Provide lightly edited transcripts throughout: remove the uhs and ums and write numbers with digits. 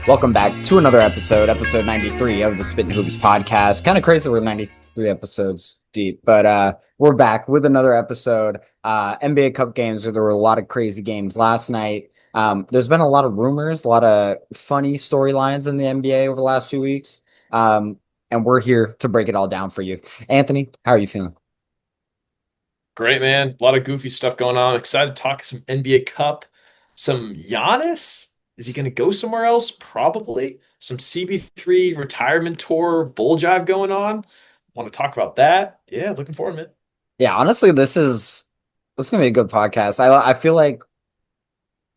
Welcome back to another episode 93 of the Spittin Hoops podcast. Kind of crazy we're 93 episodes deep, but we're back with another episode. NBA Cup games where there were a lot of crazy games last night. There's been a lot of rumors, a lot of funny storylines in the NBA over the last 2 weeks. And we're here to break it all down for you. Anthony, how are you feeling? Great, man. A lot of goofy stuff going on. Excited to talk some NBA Cup, some Giannis. Is he going to go somewhere else? Probably. Some CB3 retirement tour bull jive going on. Want to talk about that? Yeah, looking forward, man. Yeah, honestly, this is gonna be a good podcast. I feel like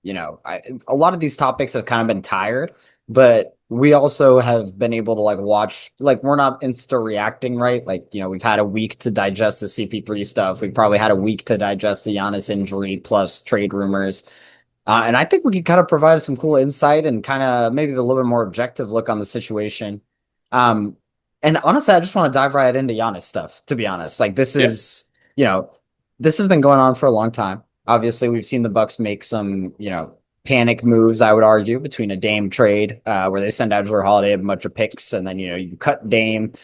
a lot of these topics have kind of been tired, but we also have been able to like watch, like we're not insta reacting, right? Like, we've had a week to digest the CP3 stuff. We probably had a week to digest the Giannis injury plus trade rumors. And I think we could kind of provide some cool insight and kind of maybe a little bit more objective look on the situation. Um, and honestly, I just want to dive right into Giannis stuff, to be honest. Like Yeah. you know, this has been going on for a long time. Obviously, we've seen the Bucks make some, panic moves, I would argue, between a Dame trade, where they send out Jrue Holiday a bunch of picks, and then, you cut Dame,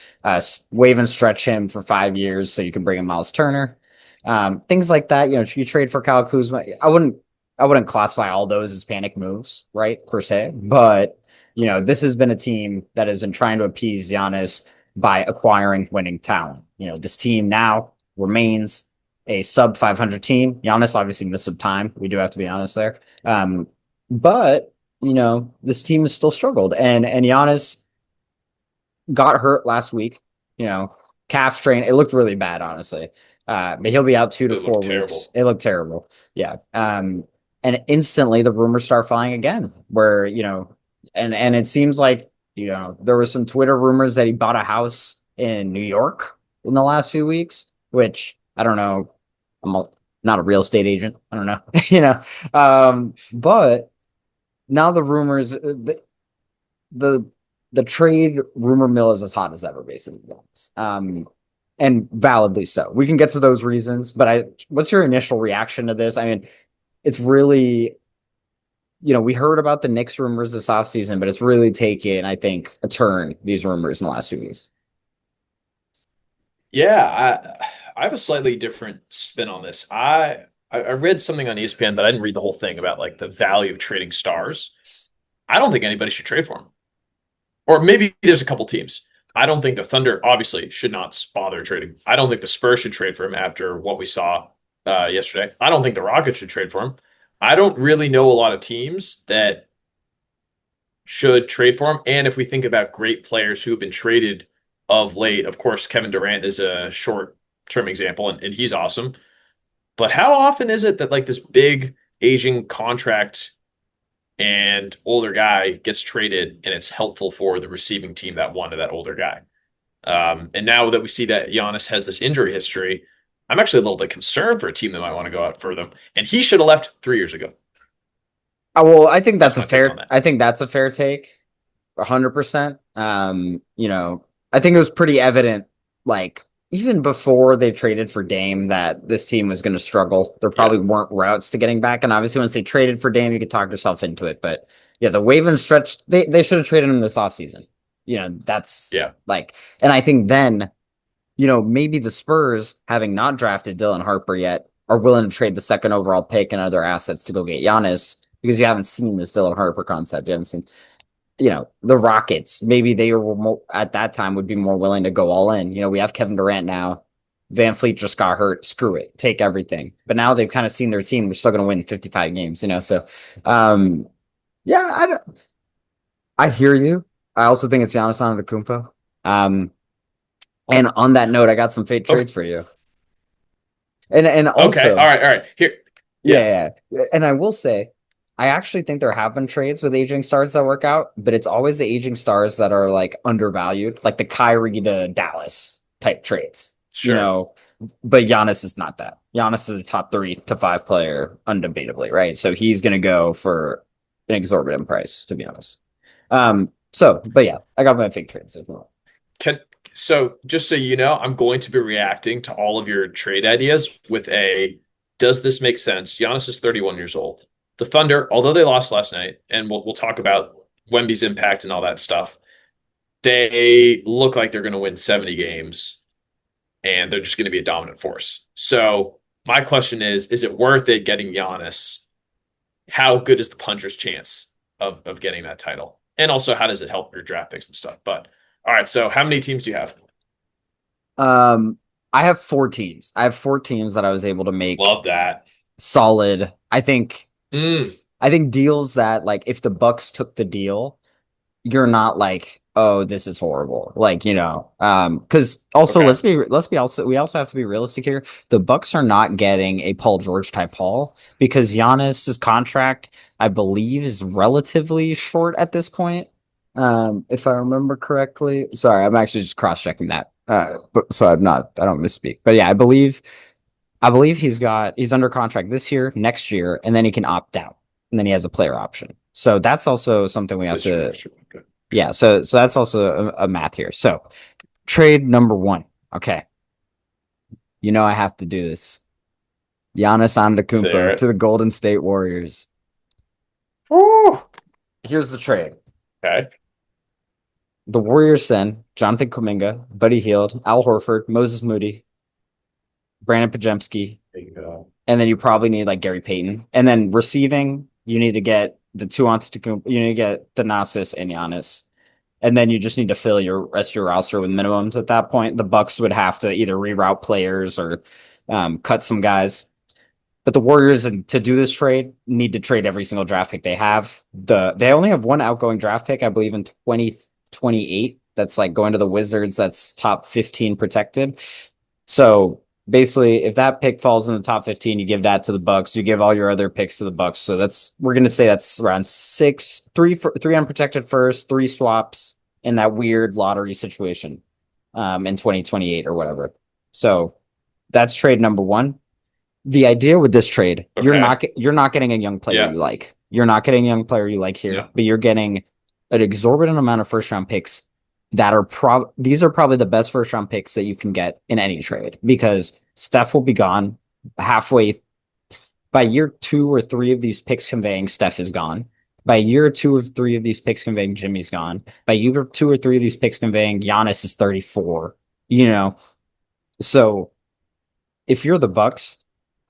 waive and stretch him for 5 years so you can bring in Miles Turner. Things like that. You trade for Kyle Kuzma. I wouldn't classify all those as panic moves, right, per se. But, this has been a team that has been trying to appease Giannis by acquiring winning talent. This team now remains a sub 500 team. Giannis obviously missed some time. We do have to be honest there. But, this team has still struggled. And Giannis got hurt last week, you know, calf strain. It looked really bad, honestly. But he'll be out two to It four looked weeks. terrible. It looked terrible. Yeah. And instantly the rumors start flying again, where, and it seems like, there was some Twitter rumors that he bought a house in New York in the last few weeks, which I don't know. Not a real estate agent. I don't know, but now the rumors, the the trade rumor mill is as hot as ever, basically. And validly so. We can get to those reasons, but what's your initial reaction to this? I mean, it's really, we heard about the Knicks rumors this offseason, but it's really taken, I think, a turn, these rumors in the last few weeks. Yeah, I have a slightly different spin on this. I read something on ESPN, but I didn't read the whole thing about like the value of trading stars. I don't think anybody should trade for him. Or maybe there's a couple teams. I don't think the Thunder obviously should not bother trading. I don't think the Spurs should trade for him after what we saw yesterday. I don't think the Rockets should trade for him. I don't really know a lot of teams that should trade for him. And if we think about great players who have been traded of late, of course, Kevin Durant is a short term example, and he's awesome. But how often is it that like this big aging contract and older guy gets traded and it's helpful for the receiving team that wanted that older guy? And now that we see that Giannis has this injury history, I'm actually a little bit concerned for a team that might want to go out for them. And he should have left 3 years ago. Well, I think That's my take on that. I think that's a fair take, 100%. I think it was pretty evident, like even before they traded for Dame, that this team was going to struggle. There Yeah. probably weren't routes to getting back, and obviously once they traded for Dame, you could talk yourself into it. But yeah, the wave and stretch, they should have traded him this offseason. That's Yeah. like, and I think then, maybe the Spurs, having not drafted Dylan Harper yet, are willing to trade the second overall pick and other assets to go get Giannis because you haven't seen this Dylan Harper concept. You haven't seen, the Rockets. Maybe they were more, at that time would be more willing to go all in. We have Kevin Durant now. Van Fleet just got hurt. Screw it. Take everything. But now they've kind of seen their team. They're still going to win 55 games, So, um, yeah, I hear you. I also think it's Giannis Antetokounmpo. Um, and on that note, I got some fake Okay. trades for you. And Okay. All also, right. All right. Here. Yeah. yeah. And I will say, I actually think there have been trades with aging stars that work out, but it's always the aging stars that are like undervalued, like the Kyrie to Dallas type trades, Sure. But Giannis is not that. Giannis is a top 3 to 5 player, undebatably, right? So he's going to go for an exorbitant price, to be honest. But yeah, I got my fake trades. Can so just so you know, I'm going to be reacting to all of your trade ideas with a does this make sense? Giannis is 31 years old. The Thunder, although they lost last night, and we'll talk about Wemby's impact and all that stuff. They look like they're going to win 70 games and they're just going to be a dominant force. So my question is it worth it getting Giannis? How good is the puncher's chance of getting that title? And also, how does it help your draft picks and stuff? But all right, so how many teams do you have? Um, I have 4 teams. I have 4 teams that I was able to make Love that. solid. Mm, I think deals that like if the Bucks took the deal, you're not like, oh, this is horrible. Like, because also okay. we also have to be realistic here. The Bucks are not getting a Paul George type haul because Giannis's contract, I believe, is relatively short at this point. If I remember correctly. Sorry, I'm actually just cross-checking that. But so I don't misspeak. But yeah, I believe he's under contract this year, next year, and then he can opt out. And then he has a player option. So that's also something we have This year, to next year. Okay. yeah, so that's also a math here. So trade number one. Okay. I have to do this. Giannis Antetokounmpo Sarah. to the Golden State Warriors. Woo! Here's the trade. Okay. The Warriors send Jonathan Kuminga, Buddy Hield, Al Horford, Moses Moody, Brandon Pajemski, There you go. and then you probably need like Gary Payton. And then receiving, you need to get the two Antetokounmpo, you need to get Thanasis and Giannis. And then you just need to fill your rest of your roster with minimums at that point. The Bucks would have to either reroute players or cut some guys. But the Warriors, to do this trade, need to trade every single draft pick they have. They only have one outgoing draft pick, I believe, in 2028. That's like going to the Wizards. That's top 15 protected. So basically, if that pick falls in the top 15, you give that to the Bucks. You give all your other picks to the Bucks. So we're gonna say that's around three unprotected first, 3 swaps in that weird lottery situation, in 2028 or whatever. So that's trade number one. The idea with this trade, Okay. you're not getting a young player Yeah. you like. You're not getting a young player you like here, No. but you're getting an exorbitant amount of first round picks that are these are probably the best first round picks that you can get in any trade because Steph will be gone halfway by year 2 or 3 of these picks conveying Steph is gone. By year 2 or 3 of these picks conveying Jimmy's gone. By year 2 or 3 of these picks conveying Giannis is 34. You know, so if you're the Bucks,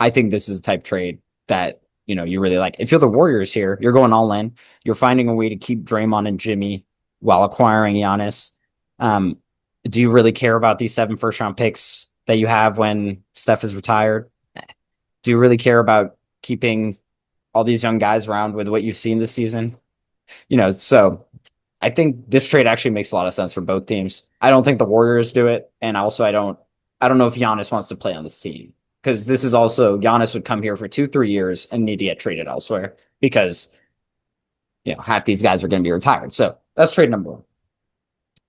I think this is a type trade that you really like. If you're the Warriors here, you're going all in. You're finding a way to keep Draymond and Jimmy while acquiring Giannis. Um, do you really care about these 7 first round picks that you have when Steph is retired? Do you really care about keeping all these young guys around with what you've seen this season? So I think this trade actually makes a lot of sense for both teams. I don't think the Warriors do it, and also I don't know if Giannis wants to play on this team because this is also Giannis would come here for 2-3 years and need to get traded elsewhere because half these guys are going to be retired. So that's trade number one.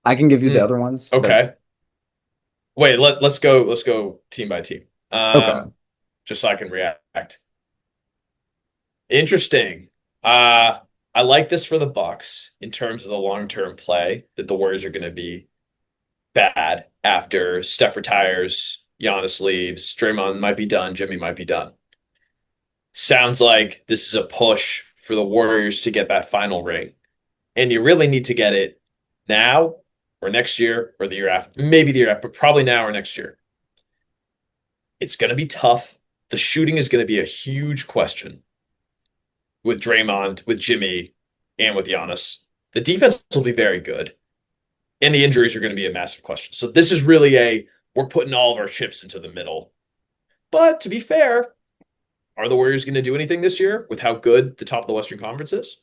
I can give you the Mm, other ones, but okay. Wait, let's go team by team. okay. Just so I can react. Interesting. Uh I like this for the Bucks in terms of the long-term play that the Warriors are going to be bad after Steph retires, Giannis leaves, Draymond might be done, Jimmy might be done. Sounds like this is a push for the Warriors to get that final ring. And you really need to get it now or next year or the year after. Maybe the year after, but probably now or next year. It's going to be tough. The shooting is going to be a huge question with Draymond, with Jimmy, and with Giannis. The defense will be very good, and the injuries are going to be a massive question. So this is really we're putting all of our chips into the middle. But to be fair, are the Warriors going to do anything this year with how good the top of the Western Conference is?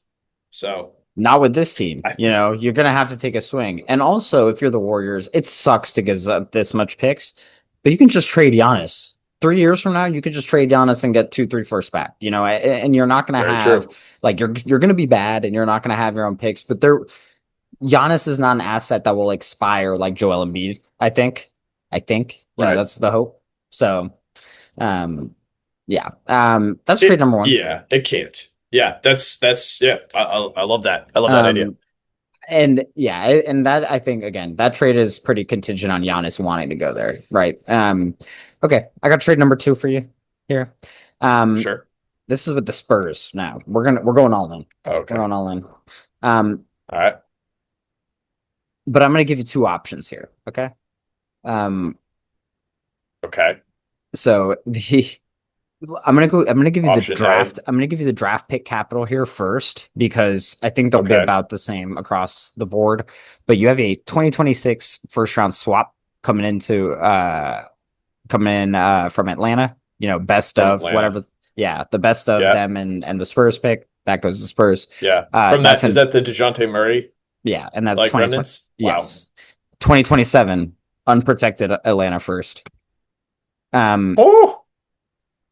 So Not with this team. I You're going to have to take a swing. And also, if you're the Warriors, it sucks to give up this much picks, but you can just trade Giannis. 3 years from now, you could just trade Giannis and get 2, 3 first back. And you're not going to very have true. like you're going to be bad, and you're not going to have your own picks. But Giannis is not an asset that will expire like Joel Embiid. I think Right. that's the hope. So, yeah, that's trade number one. Yeah, it can't. Yeah, that's yeah. I love that. I love that idea. Um, And yeah, and that I think again, that trade is pretty contingent on Giannis wanting to go there, right? Okay, I got trade number 2 for you here. Um, Sure. this is with the Spurs now. We're going all in. We're Okay. going all in. Um, All right. But I'm going to give you two options here. Okay. Um, Okay. so the I'm gonna give you the Option A. draft. I'm gonna give you the draft pick capital here first because I think they'll be Okay. about the same across the board. But you have a 2026 first round swap coming into coming in from Atlanta. You know, best From of Atlanta. whatever. Yeah, the best of Yeah. them and the Spurs pick that goes to Spurs. Yeah. From That's that, is in that the DeJounte Murray yeah, and that's like 2020. remnants? Wow. Yes, 2027 unprotected Atlanta first. Um, Oh,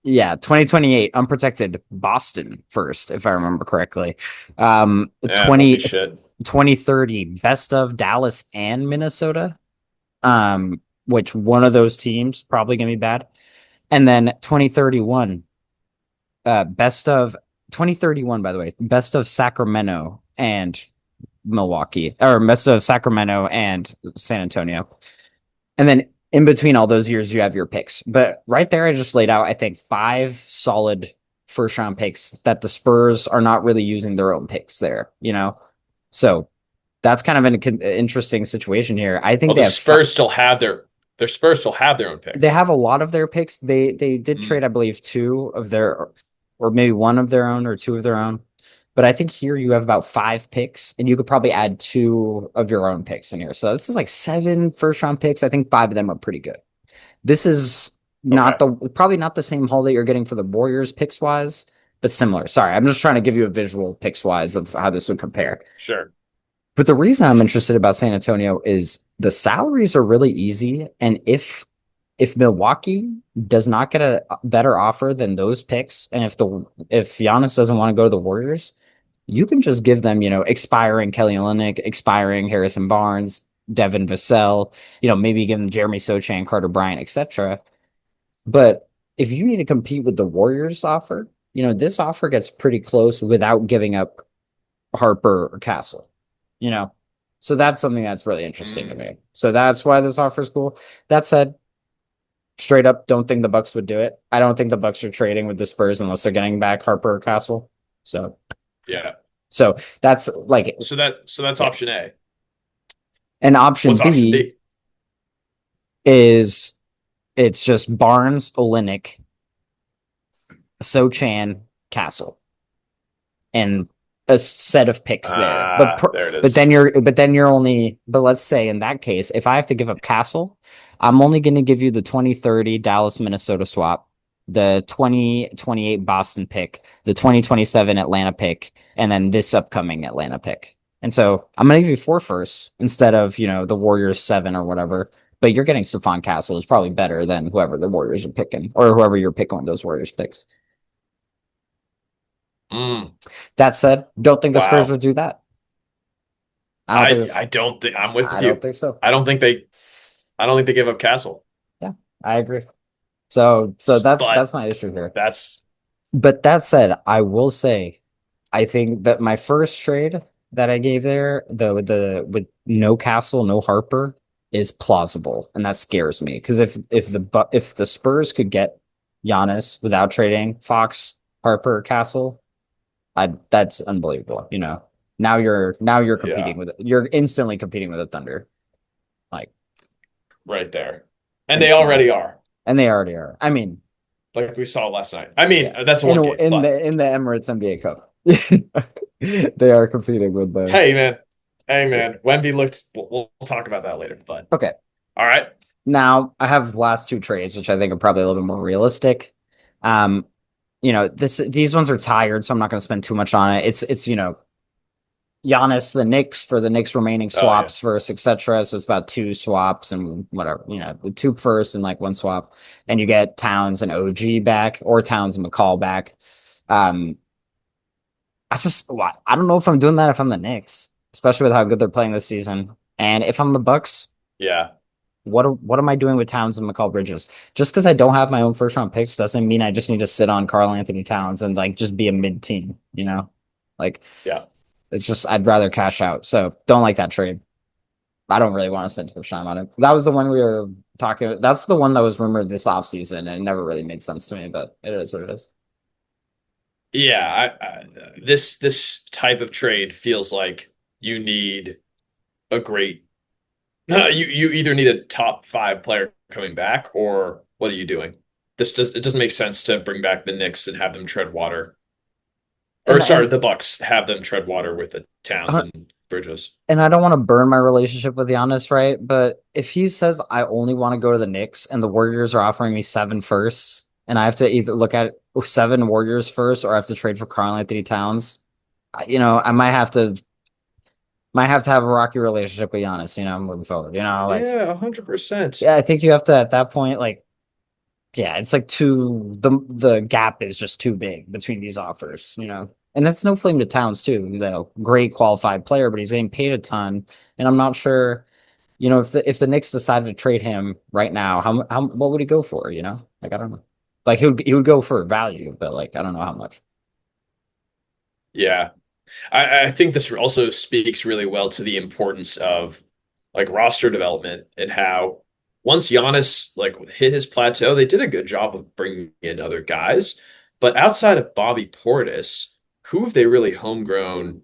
Yeah, 2028 unprotected Boston first, if I remember correctly. yeah. Holy 20 shit. 2030 best of Dallas and Minnesota. Which one of those teams probably gonna be bad. And then 2031, best of 2031, by the way, best of Sacramento and Milwaukee, or best of Sacramento and San Antonio. And then in between all those years, you have your picks. But right there, I just laid out, I think, five solid first round picks that the Spurs are not really using their own picks there, you know? So that's kind of an interesting situation here. I think Oh, they the have Spurs still have their Spurs still have their own they picks. have a lot of their picks. They did trade, Mm. I believe, two of their or maybe one of their own or two of their own. But I think here you have about five picks, and you could probably add two of your own picks in here. So this is like seven first round picks. I think five of them are pretty good. This is not Okay. the probably not the same haul that you're getting for the Warriors picks wise, but similar. Sorry, I'm just trying to give you a visual picks wise of how this would compare. Sure. But the reason I'm interested about San Antonio is the salaries are really easy, and if Milwaukee does not get a better offer than those picks, and if Giannis doesn't want to go to the Warriors, you can just give them, expiring Kelly Olynyk, expiring Harrison Barnes, Devin Vassell, maybe give them Jeremy Sochan, Carter Bryant, etc. But if you need to compete with the Warriors offer, this offer gets pretty close without giving up Harper or Castle, you know. So that's something that's really interesting to Mm. me. So that's why this offer is cool. That said, straight up, don't think the Bucks would do it. I don't think the Bucks are trading with the Spurs unless they're getting back Harper or Castle. So, Yeah. so that's like, So that's yeah. option A. And option What's option B B? is it's just Barnes, Olynyk, Sochan, Castle, and a set of picks there. But Ah, there it but then is. you're only but let's say in that case, if I have to give up Castle, I'm only going to give you the 2030 Dallas Minnesota swap, the 2028 Boston pick, the 2027 Atlanta pick, and then this upcoming Atlanta pick. And so I'm going to give you four firsts instead of, the Warriors seven or whatever. But you're getting Stephon Castle is probably better than whoever the Warriors are picking or whoever you're picking with those Warriors picks. Mm. That said, don't think the Spurs Wow. would do that. I don't think I this. I don't think I'm with I don't you. think so. I don't think they I don't think they give up Castle. Yeah, I agree. So that's But my issue here. that's But that said, I will say, I think that my first trade that I gave there, with no Castle, no Harper, is plausible, and that scares me because if the Spurs could get Giannis without trading Fox, Harper, Castle, I that's unbelievable. Now you're yeah, competing with you're instantly competing with the Thunder, like right there. And they instantly, already are, and they already are. I mean, like we saw last night. I mean, yeah, that's in one game, but the Emirates NBA Cup, they are competing with the. hey, man. Hey, Yeah. man. Wemby looked. We'll talk about that later. But Okay, all right. now I have the last two trades, which I think are probably a little bit more realistic. Um, these ones are tired, so I'm not going to spend too much on it. It's Giannis, the Knicks for the Knicks remaining Oh yeah. swaps first, etc. So it's about two swaps and whatever, the two first and like one swap, and you get Towns and OG back or Towns and McCall back. Um, I don't know if I'm doing that if I'm the Knicks, especially with how good they're playing this season. And if I'm the Bucks, Yeah. what am I doing with Towns and McCall Bridges? Just because I don't have my own first round picks doesn't mean I just need to sit on Carl Anthony Towns and like just be a mid team, Like Yeah. it's just I'd rather cash out. So don't like that trade. I don't really want to spend too much time on it. That was the one we were talking. That's the one that was rumored this offseason, and it never really made sense to me. But it is what it is. Yeah. This type of trade feels like you need a great you either need a top five player coming back, or what are you doing? It doesn't make sense to bring back the Knicks and have them tread water. Or sorry, And the Bucks have them tread water with the Towns I and Bridges. and I don't want to burn my relationship with Giannis, right? But if he says I only want to go to the Knicks and the Warriors are offering me seven firsts, and I have to either look at seven Warriors first or I have to trade for Karl Anthony Towns, I might have to have a rocky relationship with Giannis, moving forward. Like, Yeah, 100%. yeah, I think you have to at that point, like, yeah, it's like the gap is just too big between these offers. And that's no flame to Towns too. Great qualified player, but he's getting paid a ton. And I'm not sure, if the Knicks decided to trade him right now, how what would he go for? Like I don't know. Like he would go for value, but like I don't know how much. Yeah. I think this also speaks really well to the importance of like roster development and how once Giannis like hit his plateau, they did a good job of bringing in other guys. But outside of Bobby Portis, who have they really homegrown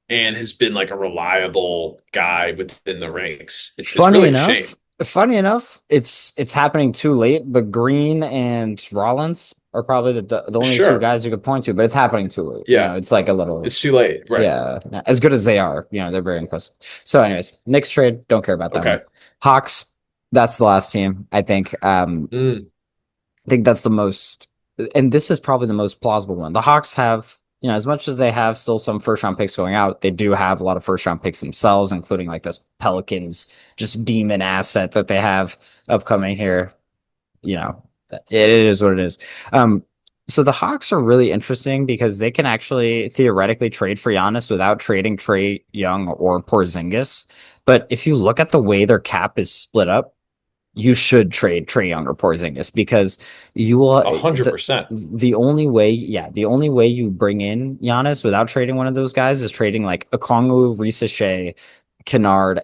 and has been like a reliable guy within the ranks? It's Funny really a shame. enough, funny enough, it's happening too late. But Green and Rollins are probably the only two Sure. guys you could point to, but it's happening too late. Yeah. It's like a little, It's too late. Right. yeah, as good as they are, they're very impressive. So, anyways, Knicks trade, don't care about that one. Okay. Hawks, that's the last team, I think. Mm. I think that's the most, and this is probably the most plausible one. The Hawks have, as much as they have still some first round picks going out, they do have a lot of first round picks themselves, including like this Pelicans just demon asset that they have upcoming here. You know, it is what it is. Um, so the Hawks are really interesting because they can actually theoretically trade for Giannis without trading Trey Young or Porzingis. But if you look at the way their cap is split up, you should trade Trey Young or Porzingis because you will 100%. the only way, yeah, the only way you bring in Giannis without trading one of those guys is trading like Okongwu, Risa Shea, Kennard,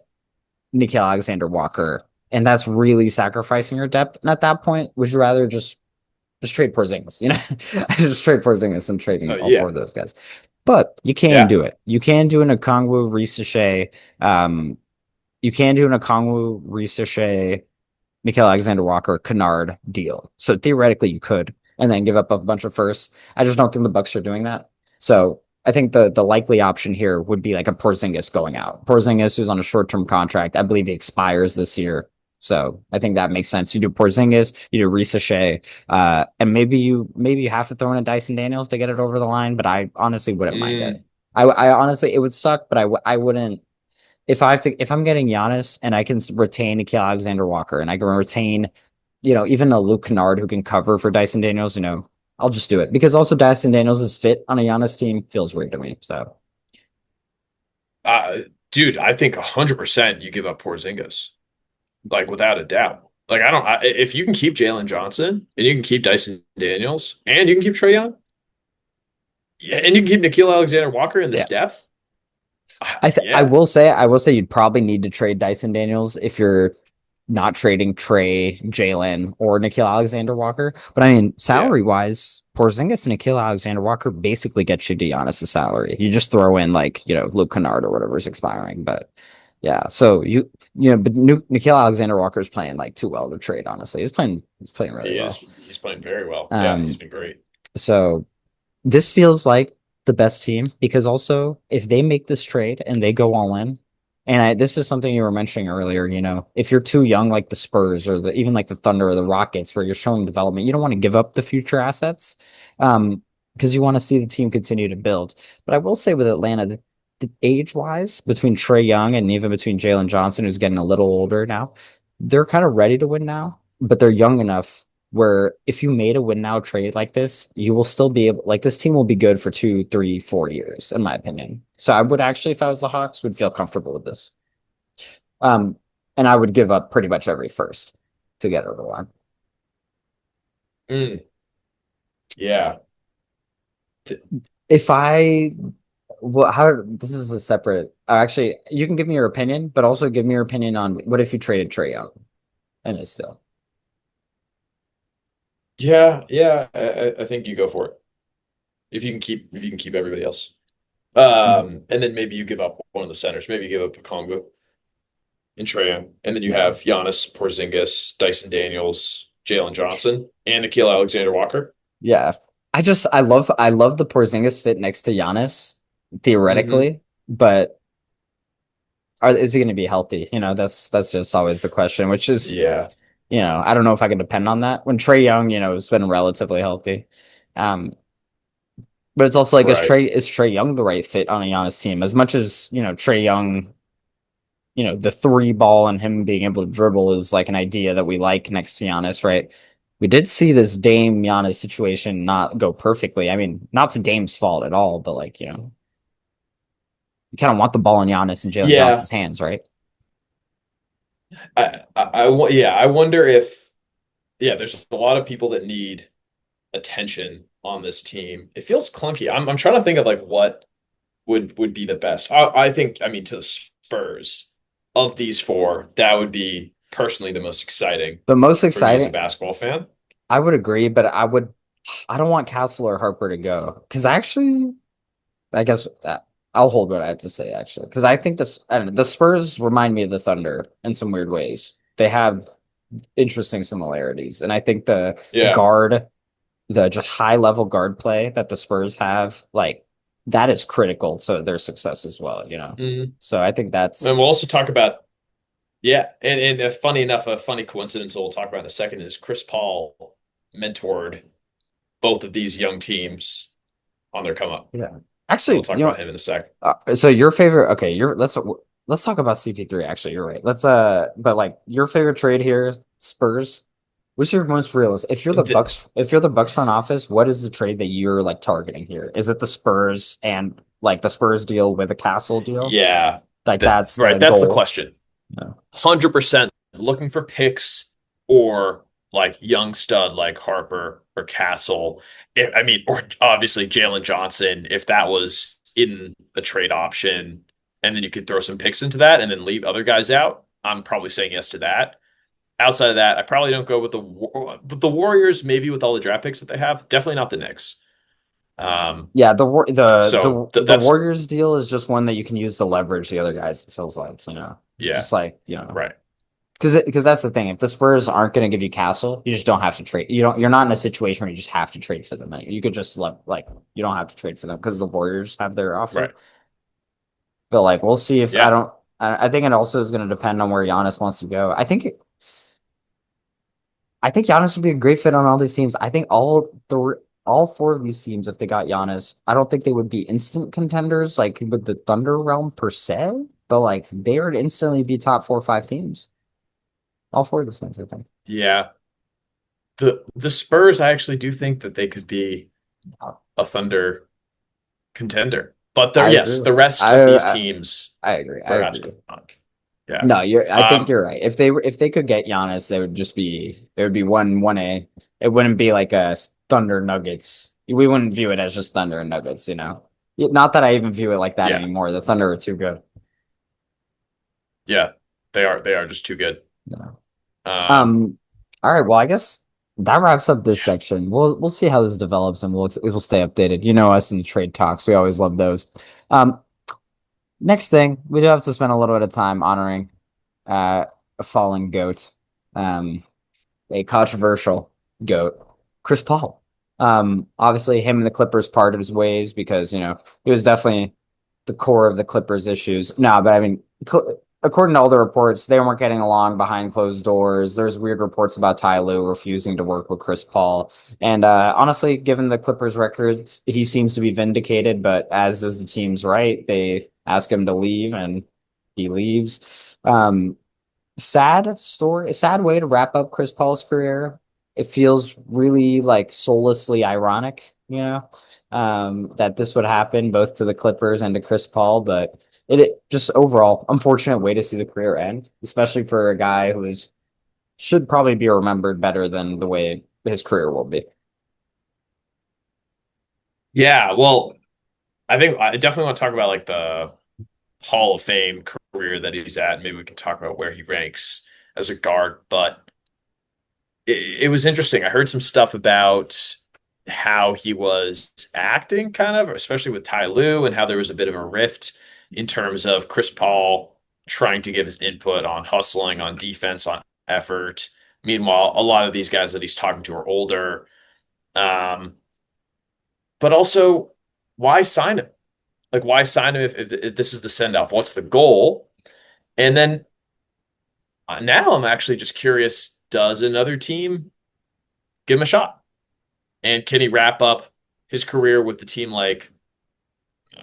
Nickeil Alexander Walker, and that's really sacrificing your depth. And at that point, would you rather just trade Porzingis? Just trade Porzingis and trading all four Yeah. of those guys. But you can Yeah. do it. You can do an Okongwu, Risa Shea. You can do an Okongwu, Risa Shea, Nickeil Alexander Walker, Kennard deal. So theoretically, you could, and then give up a bunch of firsts. I just don't think the Bucks are doing that. So I think the likely option here would be like a Porzingis going out. Porzingis, who's on a short term contract, I believe he expires this year. So I think that makes sense. You do Porzingis, you do Risa Shea, and maybe you have to throw in a Dyson Daniels to get it over the line. But I honestly wouldn't mind it. Mm. I honestly it would suck, but I wouldn't if I'm getting Giannis and I can retain Nickeil Alexander Walker and I can retain, even a Luke Kennard who can cover for Dyson Daniels, I'll just do it because also Dyson Daniels is fit on a Giannis team feels weird to me. So Uh, Dude, I think 100% you give up Porzingis, like without a doubt. Like if you can keep Jalen Johnson and you can keep Dyson Daniels and you can keep Trae Young, yeah, and you can keep Nickeil Alexander Walker in this yeah, depth, I yeah, will say you'd probably need to trade Dyson Daniels if you're not trading Trey, Jalen, or Nickeil Alexander Walker. But I mean, yeah. salary wise, Porzingis and Nickeil Alexander Walker basically get you to Giannis' salary. You just throw in like, Luke Kennard or whatever is expiring. But yeah, so but Nickeil Alexander Walker is playing like too well to trade, honestly. He's playing really He is. well. He's playing very well. Yeah, he's Um, been great. so this feels like the best team because also if they make this trade and they go all in, and this is something you were mentioning earlier, if you're too young, like the Spurs or even like the Thunder or the Rockets, where you're showing development, you don't want to give up the future assets, because you want to see the team continue to build. But I will say with Atlanta, the age wise, between Trey Young and even between Jalen Johnson, who's getting a little older now, they're kind of ready to win now, but they're young enough where if you made a win now trade like this, you will still be able, like this team will be good for 2, 3, 4 years, in my opinion. So I would actually, if I was the Hawks, would feel comfortable with this. Um, and I would give up pretty much every first to get over the line. Mm, yeah. Th- If I, well, how this is a separate. Actually, you can give me your opinion, but also give me your opinion on what if you traded Trey Young and it's still. Yeah, yeah. I think you go for it if you can keep everybody else. Mhm. And then maybe you give up one of the centers. Maybe you give up Okongwu and Trae Young. And then you Yeah. have Giannis, Porzingis, Dyson Daniels, Jalen Johnson, and Nikhil Alexander-Walker. Yeah. I love the Porzingis fit next to Giannis, Hmm. theoretically, but is he going to be healthy? That's just always the question, which is, Yeah, I don't know if I can depend on that. When Trey Young, has been relatively healthy. Um, but it's also like, right. Is Trey Young the right fit on a Giannis team? As much as, Trey Young, the three ball and him being able to dribble is like an idea that we like next to Giannis, right? We did see this Dame Giannis situation not go perfectly. I mean, not to Dame's fault at all, but like, you kind of want the ball in Giannis and Jalen Yeah, Johnson's hands, right? yeah, I wonder if, yeah, there's a lot of people that need attention on this team. It feels clunky. I'm trying to think of like what would be the best. I think, I mean, to the Spurs of these four, that would be personally the most exciting The most for me as a exciting, basketball fan. I would agree, but I don't want Castle or Harper to go because actually, I guess I'll hold what I have to say actually because I think I don't know, the Spurs remind me of the Thunder in some weird ways. They have interesting similarities, and I think Yeah. the just high level guard play that the Spurs have, like that is critical to their success as well. Mhm. So I think And that's we'll also talk about, yeah, and funny enough, a funny coincidence that we'll talk about in a second is Chris Paul mentored both of these young teams on their come up. yeah. So we'll Actually, talk about him in a sec. so your favorite, okay, let's talk about CP3 actually. You're right. But like your favorite trade here, Spurs. What's your most realistic? The, If you're the Bucks front office, what is the trade that you're like targeting here? Is it the Spurs and like the Spurs deal with a Castle deal? yeah, Like that's the right. That's the goal. question. Yeah. 100% looking for picks or like young stud like Harper or Castle. I mean, or obviously Jalen Johnson, if that was in a trade option, and then you could throw some picks into that and then leave other guys out. I'm probably saying yes to that. Outside of that, I probably don't go with the Warriors, maybe with all the draft picks that they have. Definitely not the Knicks. Yeah, the War- So the that's Warriors deal is just one that you can use to leverage the other guys, it feels like, yeah, just like, right, because that's the thing. If the Spurs aren't going to give you Castle, you just don't have to trade. You're not in a situation where you just have to trade for them. You could just like you don't have to trade for them because the Warriors have their offer. right. But like we'll see if I Yeah, don't. I think it also is going to depend on where Giannis wants to go. I think Giannis would be a great fit on all these teams. I think all four of these teams, if they got Giannis, I don't think they would be instant contenders like with the Thunder realm per se, but like they would instantly be top 4 or 5 teams. All four of those teams, I think. yeah. The Spurs, I actually do think that they could be Uh, a Thunder contender. But I agree yes, with the that. rest of these teams, I agree. I perhaps agree. not. Yeah. No, I think Um, you're right. If they could get Giannis, it would be one A. It wouldn't be like a Thunder Nuggets. We wouldn't view it as just Thunder and Nuggets. Not that I even view it like that yeah, anymore. The Thunder are too good. yeah. They are just too good. No. Um, Um. All right. Well, I guess that wraps up this yeah. section. We'll see how this develops, and we'll stay updated. You know us in the trade talks. We always love those. Um. Next thing, we do have to spend a little bit of time honoring uh a fallen goat. Um. A controversial goat, Chris Paul. Obviously, him and the Clippers parted his ways because he was definitely the core of the Clippers' issues. No, but I mean, according to all the reports, they weren't getting along behind closed doors. There's weird reports about Ty Lue refusing to work with Chris Paul, and honestly, given the Clippers' records, he seems to be vindicated. But as is the team's right, they ask him to leave, and he leaves. Sad story, sad way to wrap up Chris Paul's career. It feels really like soullessly ironic, that this would happen both to the Clippers and to Chris Paul, but it just overall unfortunate way to see the career end, especially for a guy who is should probably be remembered better than the way his career will be. Yeah. Well, I think I definitely want to talk about like the Hall of Fame career that he's at. Maybe we can talk about where he ranks as a guard. But it was interesting. I heard some stuff about how he was acting, kind of, especially with Ty Lue, and how there was a bit of a rift in terms of Chris Paul trying to give his input on hustling, on defense, on effort. Meanwhile, a lot of these guys that he's talking to are older. Um, but also, why sign him? Like, why sign him if this is the send off? What's the goal? And then now I'm actually just curious, does another team give him a shot? And can he wrap up his career with the team like,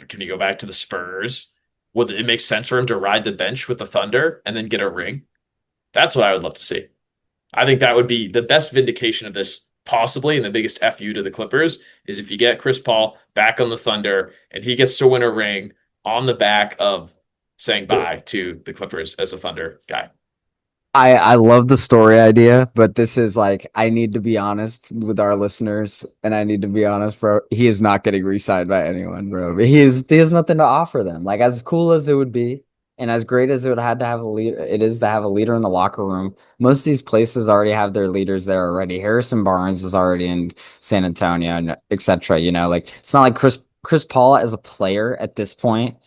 can he go back to the Spurs? Would it make sense for him to ride the bench with the Thunder and then get a ring? That's what I would love to see. I think that would be the best vindication of this, possibly, and the biggest FU to the Clippers is if you get Chris Paul back on the Thunder and he gets to win a ring on the back of saying bye to the Clippers as a Thunder guy. I love the story idea, but this is like I need to be honest with our listeners, and I need to be honest, bro. He is not getting re-signed by anyone, bro. He has nothing to offer them. Like as cool as it would be, and as great as it would have to have a leader, it is to have a leader in the locker room. Most of these places already have their leaders there already. Harrison Barnes is already in San Antonio, and etc. You know, like it's not like Chris Paul as a player at this point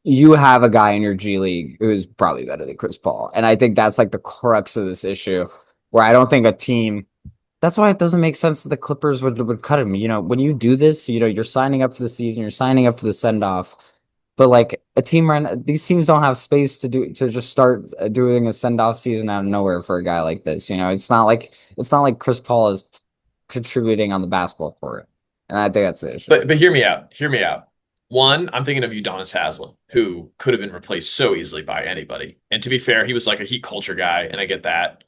you have a guy in your G League who's probably better than Chris Paul. And I think that's like the crux of this issue where I don't think a team that's why it doesn't make sense that the Clippers would cut him. You know, when you do this, you know, you're signing up for the season, you're signing up for the send off. But like a team right these teams don't have space to just start doing a send off season out of nowhere for a guy like this. You know, it's not like Chris Paul is contributing on the basketball court. And I think that's the issue. But hear me out. Hear me out. One, I'm thinking of Udonis Haslem, who could have been replaced so easily by anybody. And to be fair, he was like a heat culture guy, and I get that,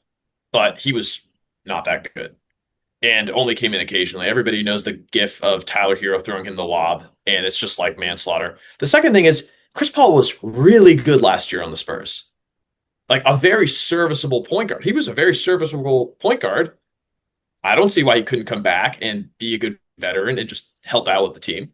but he was not that good and only came in occasionally. Everybody knows the gif of Tyler Hero throwing him the lob, and it's just like manslaughter. The second thing is Chris Paul was really good last year on the Spurs. Like a very serviceable point guard. He was a very serviceable point guard. I don't see why he couldn't come back and be a good veteran and just help out with the team.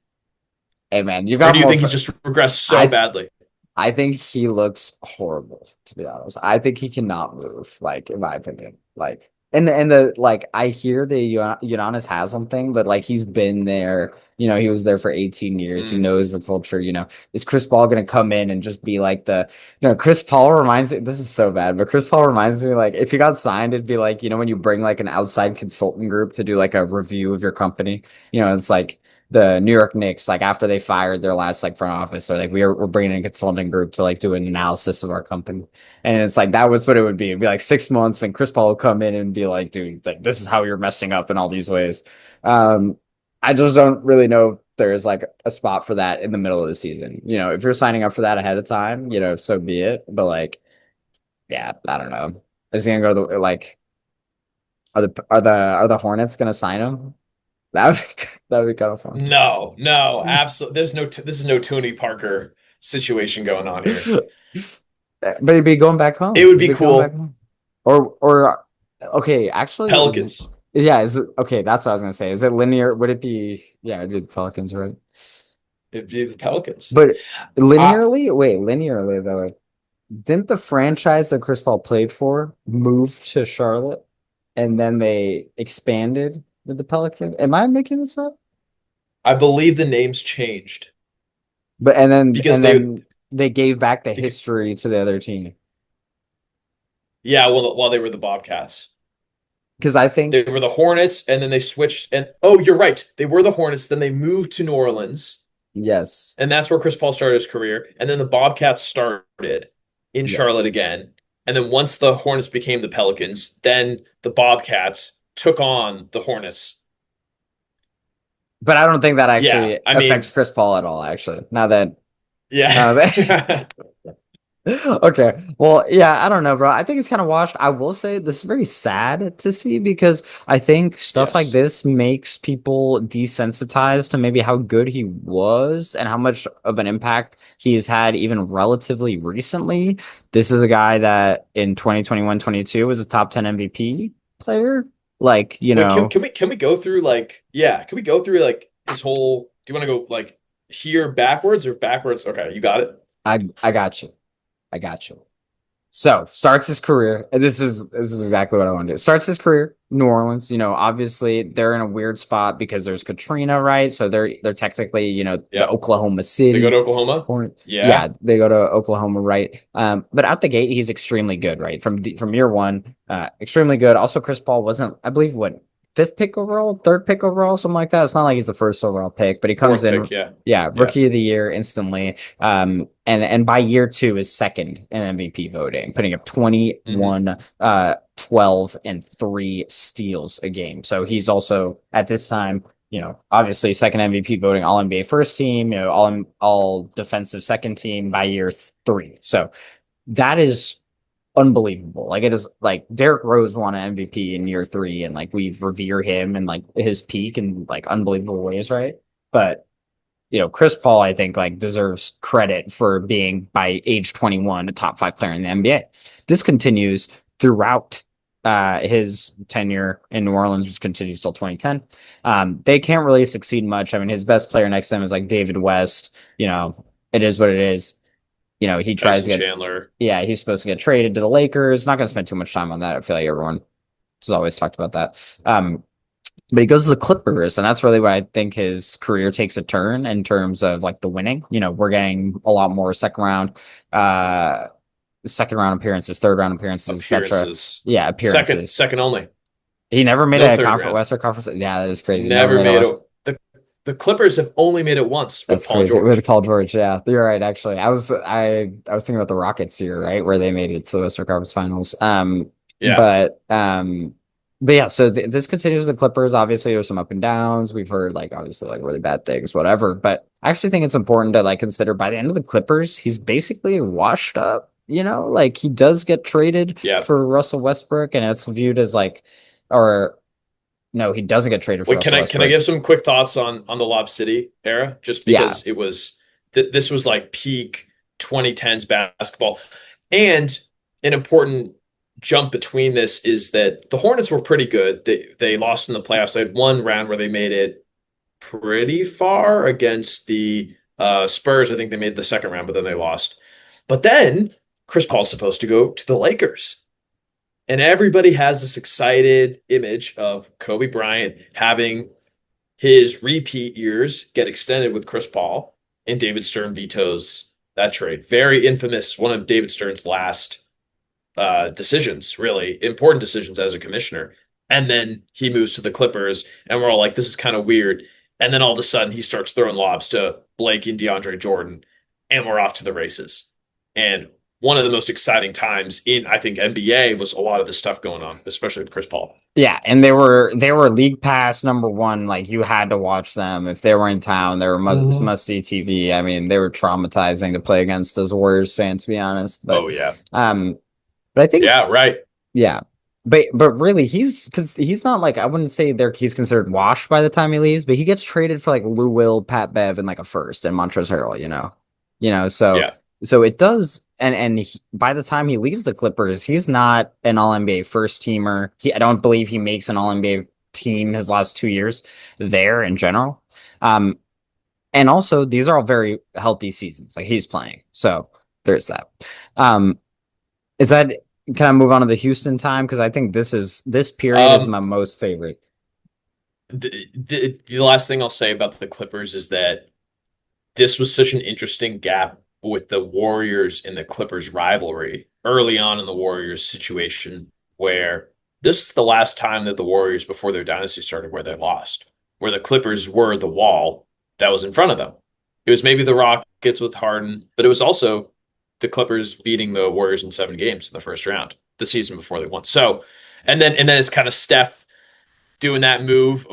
Hey man, you Or got do you more think for he's just regressed so I badly? I think he looks horrible, to be honest. I think he cannot move, like in my opinion. Like and the like I hear the Giannis has something, but like he's been there, you know, he was there for 18 years. He Mm. knows the culture, you know. Is Chris Paul gonna come in and just be like Chris Paul reminds me, this is so bad, but Chris Paul reminds me like if he got signed, it'd be like, you know, when you bring like an outside consultant group to do like a review of your company, you know, it's like the New York Knicks, like after they fired their last like front office, or like we're bringing in a consulting group to like do an analysis of our company, and it's like that was what it would be. It'd be like 6 months, and Chris Paul would come in and be like, "Dude, like this is how you're messing up in all these ways." Um, I just don't really know if there's like a spot for that in the middle of the season. You know, if you're signing up for that ahead of time, you know, so be it. But like, yeah, I don't know. Is he gonna go to the like? Are the Hornets gonna sign him? That would that would be kind of fun. No, no, absolutely. There's no. This is no Tony Parker situation going on here. But he'd be going back It home. would He'd be be going back cool. home. Or okay, actually, Pelicans. yeah, is it okay? That's what I was gonna say. Is it linear? Would it be? Yeah, it'd be the Pelicans, right? It'd be the Pelicans. But I linearly though, didn't the franchise that Chris Paul played for move to Charlotte, and then they expanded with the Pelicans? Am I making this up? I believe the names changed But because and then they gave back the because, history to the other team yeah, well, while they were the Bobcats. because I They think were the Hornets, and then they switched. And oh, you're right. They were the Hornets. Then they moved to New Orleans, yes, and that's where Chris Paul started his career. And then the Bobcats started in Charlotte yes. again. And then once the Hornets became the Pelicans, then the Bobcats took on the Hornets. But I don't think that Yeah, actually I affects mean, Chris Paul at all, actually. Now that yeah. okay. Well, yeah, I don't know, bro. I think it's kind of washed. I will say this is very sad to see because I think stuff like Yes. this makes people desensitized to maybe how good he was and how much of an impact he's had even relatively recently. This is a guy that in 2021-22 was a top 10 MVP player. Like, you Wait, know, can we go through like yeah, can we go through like his whole do you want to go like here backwards or backwards? Okay, you got it. I got you. I got you. So starts his career. And this is exactly what I want to do. Starts his career, New Orleans. Obviously they're in a weird spot because there's Katrina, right? So they're technically, the Yep. Oklahoma They go to City. Oklahoma. Or Yeah. yeah, they go to Oklahoma, right? But out the gate, he's extremely good, right? From year one, extremely good. Also, Chris Paul wasn't, I believe, what fifth pick overall, third pick overall, something like that. It's not like he's the first overall pick, but he comes Fourth pick. in, Yeah. yeah, Yeah. rookie of the year instantly. And by year two is second in MVP voting, putting up Hmm. 21, 12, and 3 steals a game. So he's also at this time, obviously second MVP voting, all NBA first team, all defensive second team by year three. So that is unbelievable. Like it is like Derrick Rose won an MVP in year three, and like we revere him and like his peak in like unbelievable ways, right? But Chris Paul, I think, like deserves credit for being by age 21 a top 5 player in the NBA. This continues throughout his tenure in New Orleans, which continues till 2010. They can't really succeed much. I mean, his best player next to him is like David West. It is what it is. He tries to Tyson get, Chandler. yeah, he's supposed to get traded to the Lakers. Not going to spend too much time on that. I feel like everyone has always talked about that. But he goes to the Clippers, and that's really where I think his career takes a turn in terms of like the winning. We're getting a lot more second round appearances, third round appearances, etc. Appearances. Yeah, Second, appearances. second only. He never made No a third conference, round. Western Conference. Yeah, that is crazy. Never Never made a made West. it. The Clippers have only made it once with That's Paul crazy with George. Paul George. Yeah, you're right. Actually, I was thinking about the Rockets here, right, where they made it to the Western Conference Finals. Yeah. But yeah. So this continues with the Clippers. Obviously, there's some up and downs. We've heard like obviously like really bad things, whatever. But I actually think it's important to like consider by the end of the Clippers, he's basically washed up. Like he does get traded Yeah. for Russell Westbrook, and it's viewed as like, or no, he doesn't get traded for Wait, Russell can I Westbrook. give some quick thoughts on the Lob City era? Just Yeah, because it was this was like peak 2010s basketball. And an important jump between this is that the Hornets were pretty good. They lost in the playoffs. They had one round where they made it pretty far against the Spurs. I think they made the second round, but then they lost. But then Chris Paul's supposed to go to the Lakers. And everybody has this excited image of Kobe Bryant having his repeat years get extended with Chris Paul, and David Stern vetoes that trade. Very infamous, one of David Stern's last decisions, really important decisions as a commissioner. And then he moves to the Clippers, and we're all like, this is kind of weird. And then all of a sudden, he starts throwing lobs to Blake and DeAndre Jordan, and we're off to the races. And one of the most exciting times in, I think, NBA was a lot of this stuff going on, especially with Chris Paul. yeah, and they were League Pass number one. Like you had to watch them if they were in town. They were Mhm. must see TV. I mean, they were traumatizing to play against as a Warriors fan, to be honest. Oh yeah, Um, but I think yeah, right. yeah, but really because he's not like I wouldn't say there he's considered washed by the time he leaves, but he gets traded for like Lou Will, Pat Bev, and like a first and Montrezl Harrell. So Yeah, it does, and by the time he leaves the Clippers, he's not an All NBA first teamer. I don't believe he makes an All NBA team his last 2 years there in general. Um, and also these are all very healthy seasons, like he's playing, so there's that. Um, is that Can I move on to the Houston time? Because I think this period is Um, my most favorite. the last thing I'll say about the Clippers is that this was such an interesting gap with the Warriors and the Clippers rivalry early on in the Warriors situation, where this is the last time that the Warriors, before their dynasty started, where they lost, where the Clippers were the wall that was in front of them. It was maybe the Rockets with Harden, but it was also the Clippers beating the Warriors in 7 games in the first round, the season before they won. So, and then it's kind of Steph doing that move.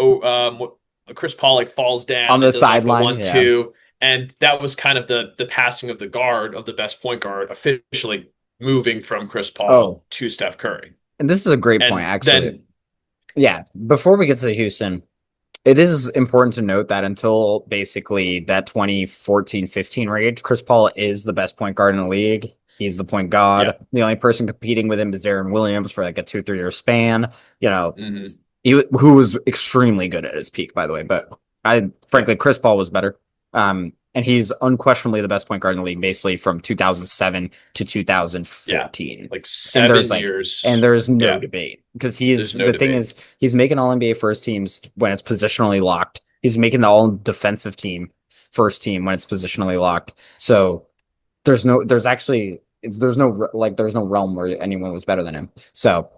Chris Paul like falls On down the and does like the sideline, yeah. 1-2, and that was kind of the passing of the guard of the best point guard, officially moving from Chris Oh, Paul to Steph Curry, and this is a great point, and actually. then Yeah, before we get to Houston, it is important to note that until basically that 2014-15 range, Chris Paul is the best point guard in the league. He's the point yeah, guard. The only person competing with him is Darren Williams for like a 2 3 year span. You know, hmm who was extremely good at his peak, by the way. But I yeah, frankly, Chris Paul was better. And he's unquestionably the best point guard in the league, basically from 2007 to Yeah, 2014. like And there's 7 like, and years. there's no Yeah, debate because there's no the thing debate. is, he's making all NBA first teams when it's positionally locked. He's making the all defensive team first team when it's positionally locked. So there's no realm where anyone was better than him. So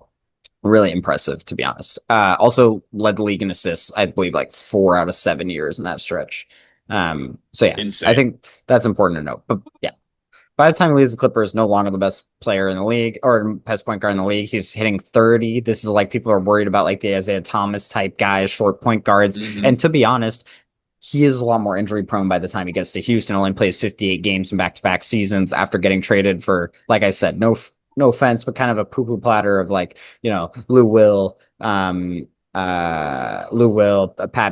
really impressive, to be honest. Also led the league in assists, I believe, like 4 out of 7 years in that stretch. So yeah, I Insane. think that's important to note. But yeah, by the time he leaves the Clippers, no longer the best player in the league or best point guard in the league. He's hitting 30. This is like people are worried about like the Isaiah Thomas type guys, short point guards. And Hmm. to be honest, he is a lot more injury prone by the time he gets to Houston. Only plays 58 games in back to back seasons after getting traded for, like I said, no offense, but kind of a poo poo platter of like, Lou Will, Pat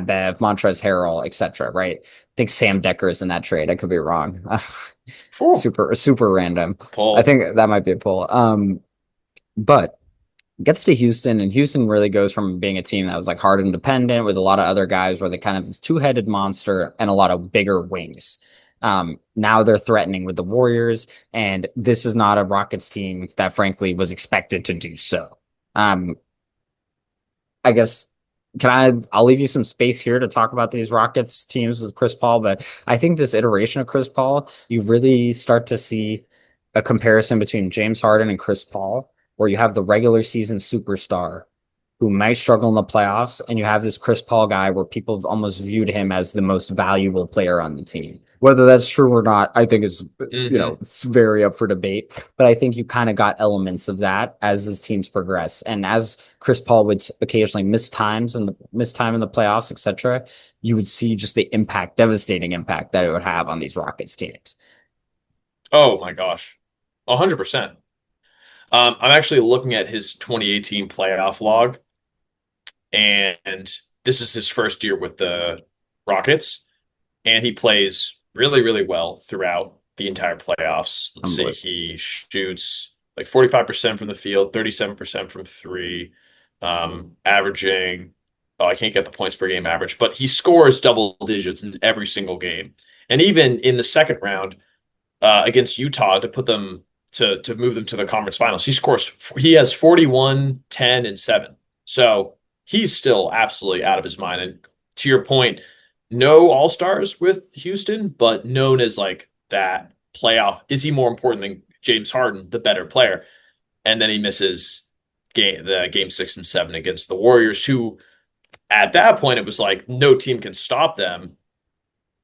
Bev, Montrezl Harrell, etc. Right? I think Sam Decker is in that trade. I could be wrong. Cool. Super random. I Paul. think that might be a pull. But gets to Houston, and Houston really goes from being a team that was like hard independent with a lot of other guys where they kind of this two-headed monster and a lot of bigger wings. Now they're threatening with the Warriors, and this is not a Rockets team that frankly was expected to do so. Um, I guess I'll leave you some space here to talk about these Rockets teams with Chris Paul, but I think this iteration of Chris Paul, you really start to see a comparison between James Harden and Chris Paul, where you have the regular season superstar who might struggle in the playoffs, and you have this Chris Paul guy where people have almost viewed him as the most valuable player on the team. Whether that's true or not, I think is Hmm. very up for debate. But I think you kind of got elements of that as these teams progress, and as Chris Paul would occasionally miss time in the playoffs, etc. You would see just the impact, devastating impact that it would have on these Rockets teams. Oh my gosh. 100%. I'm actually looking at his 2018 playoff log, and this is his first year with the Rockets, and he plays really, really well throughout the entire playoffs. Let's see, Unbelievable. he shoots like 45% from the field, 37% from three, averaging, oh, I can't get the points per game average, but he scores double digits in every single game. And even in the second round, against Utah to put them to move them to the conference finals. He has 41, 10, and 7. So he's still absolutely out of his mind. And to your point, no all-stars with Houston, but known as like that playoff. Is he more important than James Harden, the better player? And then he misses game 6 and 7 against the Warriors, who at that point it was like no team can stop them.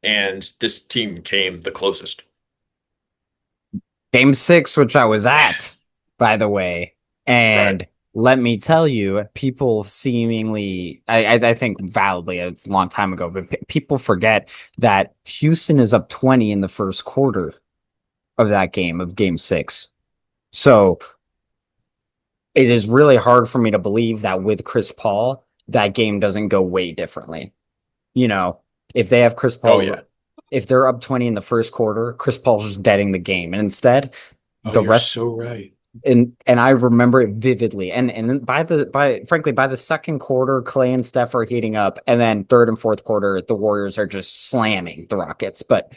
And this team came the closest. Game six, which I was at, by the way. Right. And let me tell you, people seemingly, I think validly, a long time ago, but people forget that Houston is up 20 in the first quarter of that game, of game six. So it is really hard for me to believe that with Chris Paul, that game doesn't go way differently. You know, if they have Chris Oh Paul, yeah. if they're up 20 in the first quarter, Chris Paul's just deading the game. And instead, Oh, the you're rest so right. and I remember it vividly. And by frankly, by the second quarter, Clay and Steph are heating up, and then third and fourth quarter, the Warriors are just slamming the Rockets. But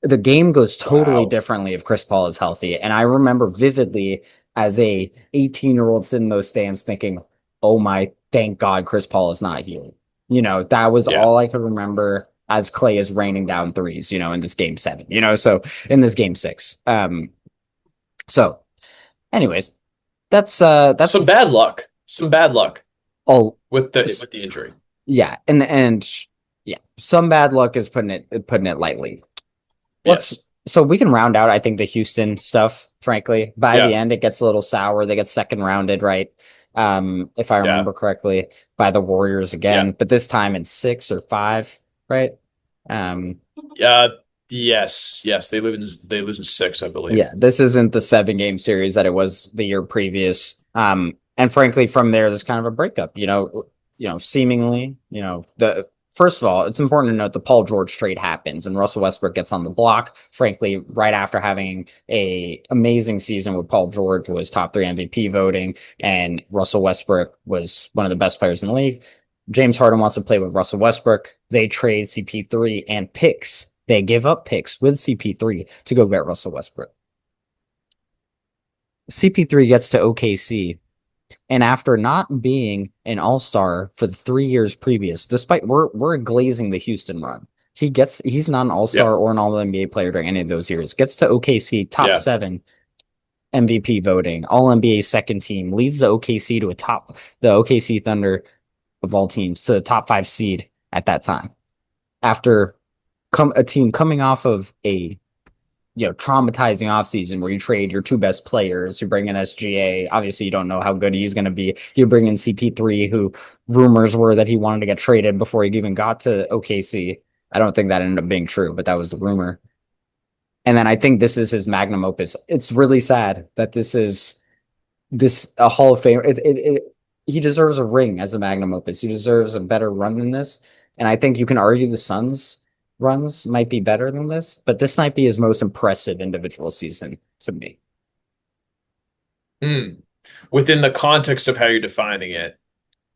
the game goes totally Wow. differently if Chris Paul is healthy. And I remember vividly as a 18-year-old sitting in those stands thinking, "Oh my, thank God Chris Paul is not here." That was Yeah. all I could remember as Clay is raining down threes, in this game seven, so in this game six. So anyways, Some that's bad luck. Some bad luck all. with the injury. Yeah, and yeah, some bad luck is putting it lightly. Let's Yes. so we can round out, I think, the Houston stuff, frankly. By the Yeah. end, it gets a little sour. They get second rounded, right? If I Yeah. remember correctly, by the Warriors Yeah. again, but this time in 6 or 5, right? Um, Yeah. Yes. Yes. They lose in 6, I believe. yeah, this isn't the 7 game series that it was the year previous. And frankly, from there's kind of a breakup, seemingly, the first of all, it's important to note the Paul George trade happens and Russell Westbrook gets on the block. Frankly, right after having a amazing season where Paul George was top 3 MVP voting and Russell Westbrook was one of the best players in the league. James Harden wants to play with Russell Westbrook. They trade CP3 and picks They give up picks with CP3 to go get Russell Westbrook. CP3 gets to OKC, and after not being an all-star for the 3 years previous, despite we're glazing the Houston run, he's not an all-star Yep. or an all-NBA player during any of those years. Gets to OKC, top Yeah. seven MVP voting, all NBA second team, leads the OKC to the OKC Thunder of all teams to the top five seed at that time. After a team coming off of a traumatizing offseason where you trade your two best players, you bring in SGA. Obviously, you don't know how good he's going to be. You bring in CP3, who rumors were that he wanted to get traded before he even got to OKC. I don't think that ended up being true, but that was the rumor. And then I think this is his magnum opus. It's really sad that this a Hall of Fame. He deserves a ring as a magnum opus. He deserves a better run than this. And I think you can argue the Suns runs might be better than this, but this might be his most impressive individual season to me. Mm. Within the context of how you're defining it,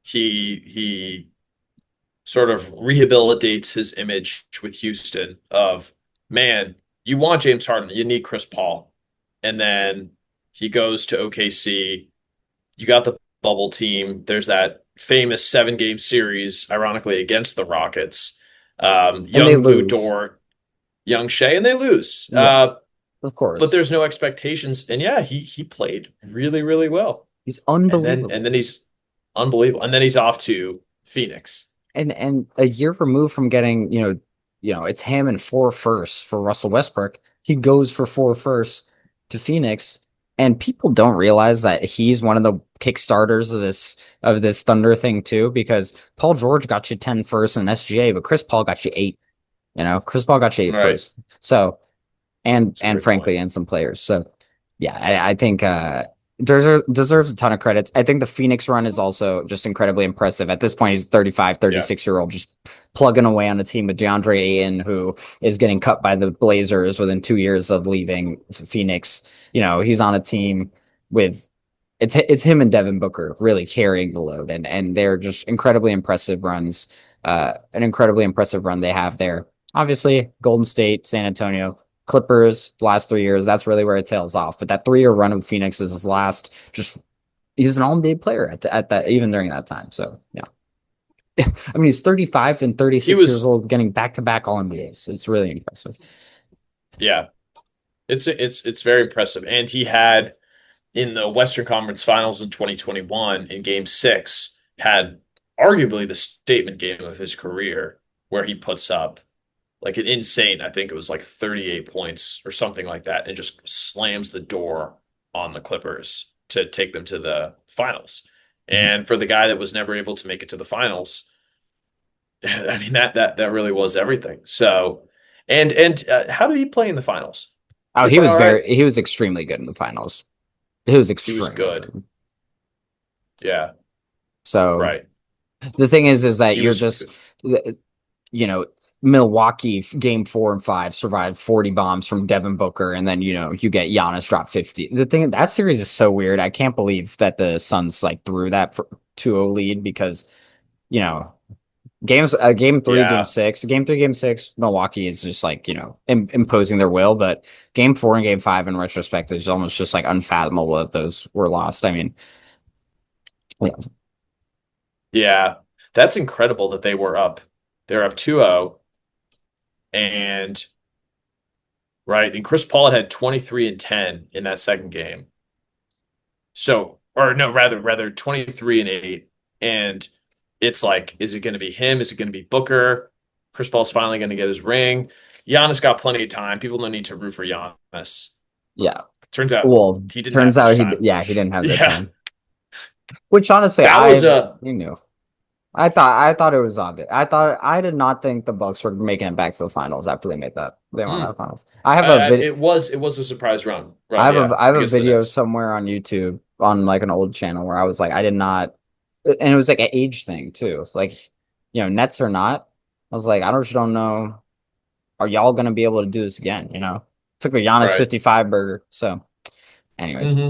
he sort of rehabilitates his image with Houston of, man, you want James Harden, you need Chris Paul. And then he goes to OKC. You got the bubble team. There's that famous 7 game series, ironically, against the Rockets. And they Young Lou lose. Dort, young Shea, and they lose. Yeah, of But course. there's no expectations. And yeah, he played really, really well. He's And unbelievable. then he's unbelievable. And then he's off to Phoenix. And a year removed from getting, it's him and four firsts for Russell Westbrook. He goes for four firsts to Phoenix, and people don't realize that he's one of the kickstarters of this Thunder thing too, because Paul George got you 10 firsts and SGA, but Chris Paul got you eight. Chris Paul got you eight Right. first. So and That's a and great point. frankly, and some players. So yeah, I think deserves a ton of credits. I think the Phoenix run is also just incredibly impressive. At this point, he's 35, Yeah. 36-year-old, just plugging away on a team with DeAndre Ayton, who is getting cut by the Blazers within 2 years of leaving Phoenix. He's on a team with it's him and Devin Booker really carrying the load, and they're just incredibly impressive runs. An incredibly impressive run they have there. Obviously, Golden State, San Antonio, Clippers, the last 3 years, that's really where it tails off. But that 3 year run of Phoenix is his last. Just he's an all NBA player at that even during that time. So yeah, I mean he's 35 and He 36 years was, old, getting back to back all NBAs. It's really impressive. yeah, it's very impressive. And he had in the Western Conference Finals in 2021 in game 6 had arguably the statement game of his career where he puts up like an insane, I think it was like 38 points or something like that, and just slams the door on the Clippers to take them to the finals. Mhm. And for the guy that was never able to make it to the finals, I mean that really was everything. So, and how did he play in the finals? Oh, Did he play all right? he was extremely good in the finals. He was He was extremely good. good. Yeah, So right. the thing is that He you're was just, good. you know, Milwaukee game 4 and 5 survived 40 bombs from Devin Booker, and then you get Giannis drop 50. The thing that series is so weird. I can't believe that the Suns like threw that 2-0 lead because you know game three, Yeah, game three, game six, Milwaukee is just like imposing their will, but game four and game five in retrospect is almost just like unfathomable that those were lost. I mean, yeah, yeah. That's incredible that they were up. They're up 2-0 and right, and Chris Paul had 23 and 10 in that second game. So, or no, rather 23 and 8. And it's like, is it going to be him? Is it going to be Booker? Chris Paul's finally going to get his ring. Giannis got plenty of time. People don't need to root for Giannis. yeah. Turns out Well, he didn't have turns much out time. he didn't have that Yeah. time. Which honestly, That was a you knew. I thought it was obvious. I did not think the Bucks were making it back to the finals after they won mm, that finals. I have a vid it was a surprise run, yeah, I have a against the video Nets. somewhere on YouTube on like an old channel where I was like I did not, and it was like an age thing too. Like, Nets or not, I was like I don't know. Are y'all gonna be able to do this again? Took a Giannis Right. 55 burger. So, anyways, Hmm.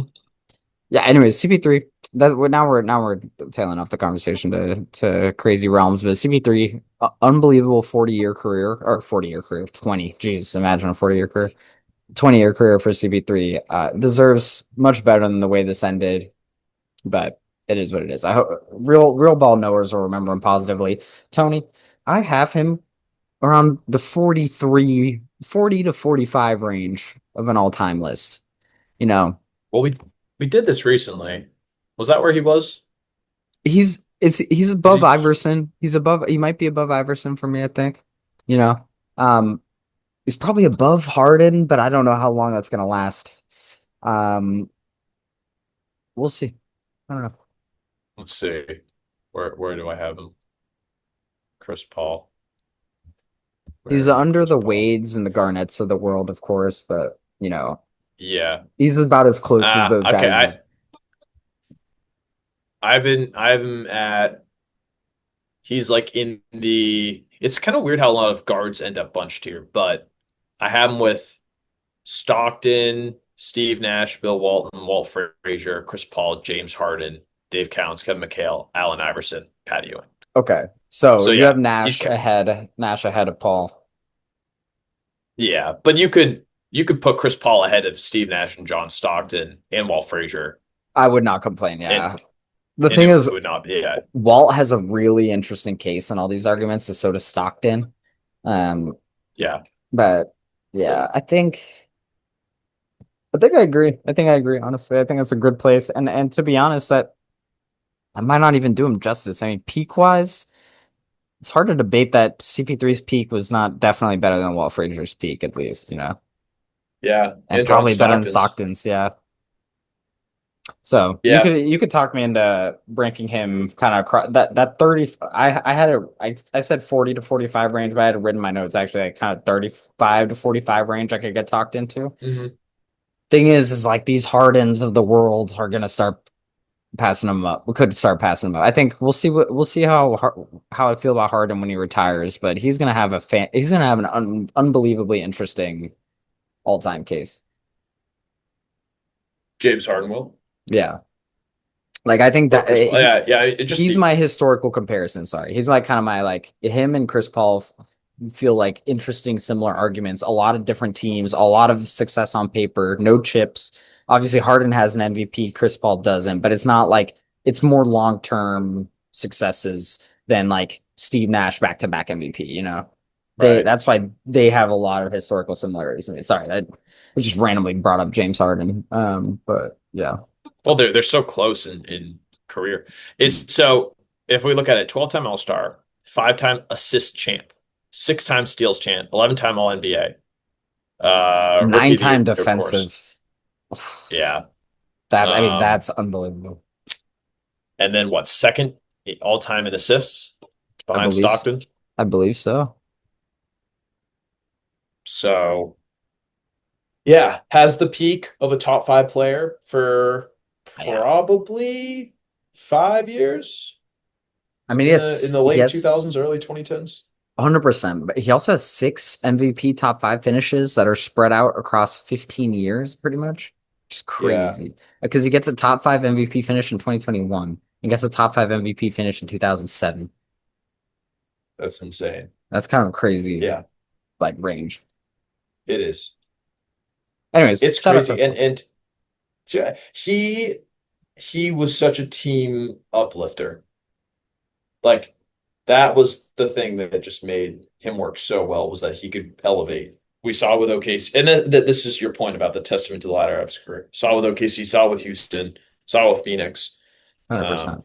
Yeah. Anyways, CP3. Now we're tailing off the conversation to crazy realms, but CP3, unbelievable 40-year career or 40-year career, 20. Jeez, imagine a 40-year career, 20-year career for CP3. Deserves much better than the way this ended, but it is what it is. I hope real ball knowers will remember him positively. Tony, I have him around the 40 to 45 range of an all-time list. You know, Well, we did this recently. Was that where he was? he's Was above he? Iverson. He might be above Iverson for me, I think. You know. Um he's probably above Harden, but I don't know how long that's gonna last. Um we'll see. I don't know. Let's see. Where do I have him? Chris Paul. He's Where is under Chris the Paul? Wades and the Garnets of the world, of course, but Yeah. he's about as close as those Okay. guys. I have him at. He's like in the. It's kind of weird how a lot of guards end up bunched here, but I have him with Stockton, Steve Nash, Bill Walton, Walt Frazier, Chris Paul, James Harden, Dave Cowens, Kevin McHale, Allen Iverson, Pat Ewing. Okay. So So you have yeah, he's Nash ahead of Paul. yeah, but you could put Chris Paul ahead of Steve Nash and John Stockton and Walt Frazier, I would not complain, and yeah. The and thing it is, would not be yeah Walt has a really interesting case in all these arguments, and so does Stockton. Um, yeah. but yeah, I think I agree. I think I agree, honestly. I think it's a good place. And to be honest, that I might not even do him justice. I mean, peak wise, it's hard to debate that CP3's peak was not definitely better than Walt Frazier's peak, at least. Yeah, And and John probably better than Stockton's. Stockton's, yeah. So you Yeah. could talk me into ranking him kind of that 30. I had I said 40 to 45 range, but I had written my notes actually like kind of 35 to 45 range I could get talked into. Hmm. Thing is like these Hardens of the world are gonna start passing them up. We could start passing them up. I think we'll see how I feel about Harden when he retires, but he's gonna have an unbelievably interesting all time case. James Harden will. Yeah. Like I think Or that Chris Paul. Yeah, yeah. It just he's be my historical comparison. Sorry, he's like kind of my like him and Chris Paul feel like interesting, similar arguments. A lot of different teams, a lot of success on paper, no chips. Obviously, Harden has an MVP, Chris Paul doesn't, but it's not like it's more long term successes than like Steve Nash back to back MVP. right. That's why they have a lot of historical similarities. Sorry, that I just randomly brought up James Harden. But yeah. Well, they're so close in career. Is so if we look at it, 12-time All-Star, 5-time assist champ, 6-time steals champ, 11-time All NBA, rookie of the Nine-time year, of course. defensive. Yeah. I mean, Um, that's unbelievable. and then what, second all-time in assists I behind believe, Stockton. I believe so. So yeah, has the peak of a top five player for Yeah. probably 5 years I mean, in the he late has 2000s, early 2010s. 100%, but he also has 6 MVP top five finishes that are spread out across 15 years, pretty much. Just Yeah, crazy. Because he gets a top five MVP finish in 2021 and gets a top five MVP finish in 2007. that's insane. That's kind of crazy, Yeah, like range. it is. Anyways, It's shout out crazy. to And yeah, he was such a team uplifter. Like that was the thing that just made him work so well was that he could elevate. We saw with OKC, and this is your point about the testament to the latter of his career. Saw with OKC, saw with Houston, saw with Phoenix. 100%. Um,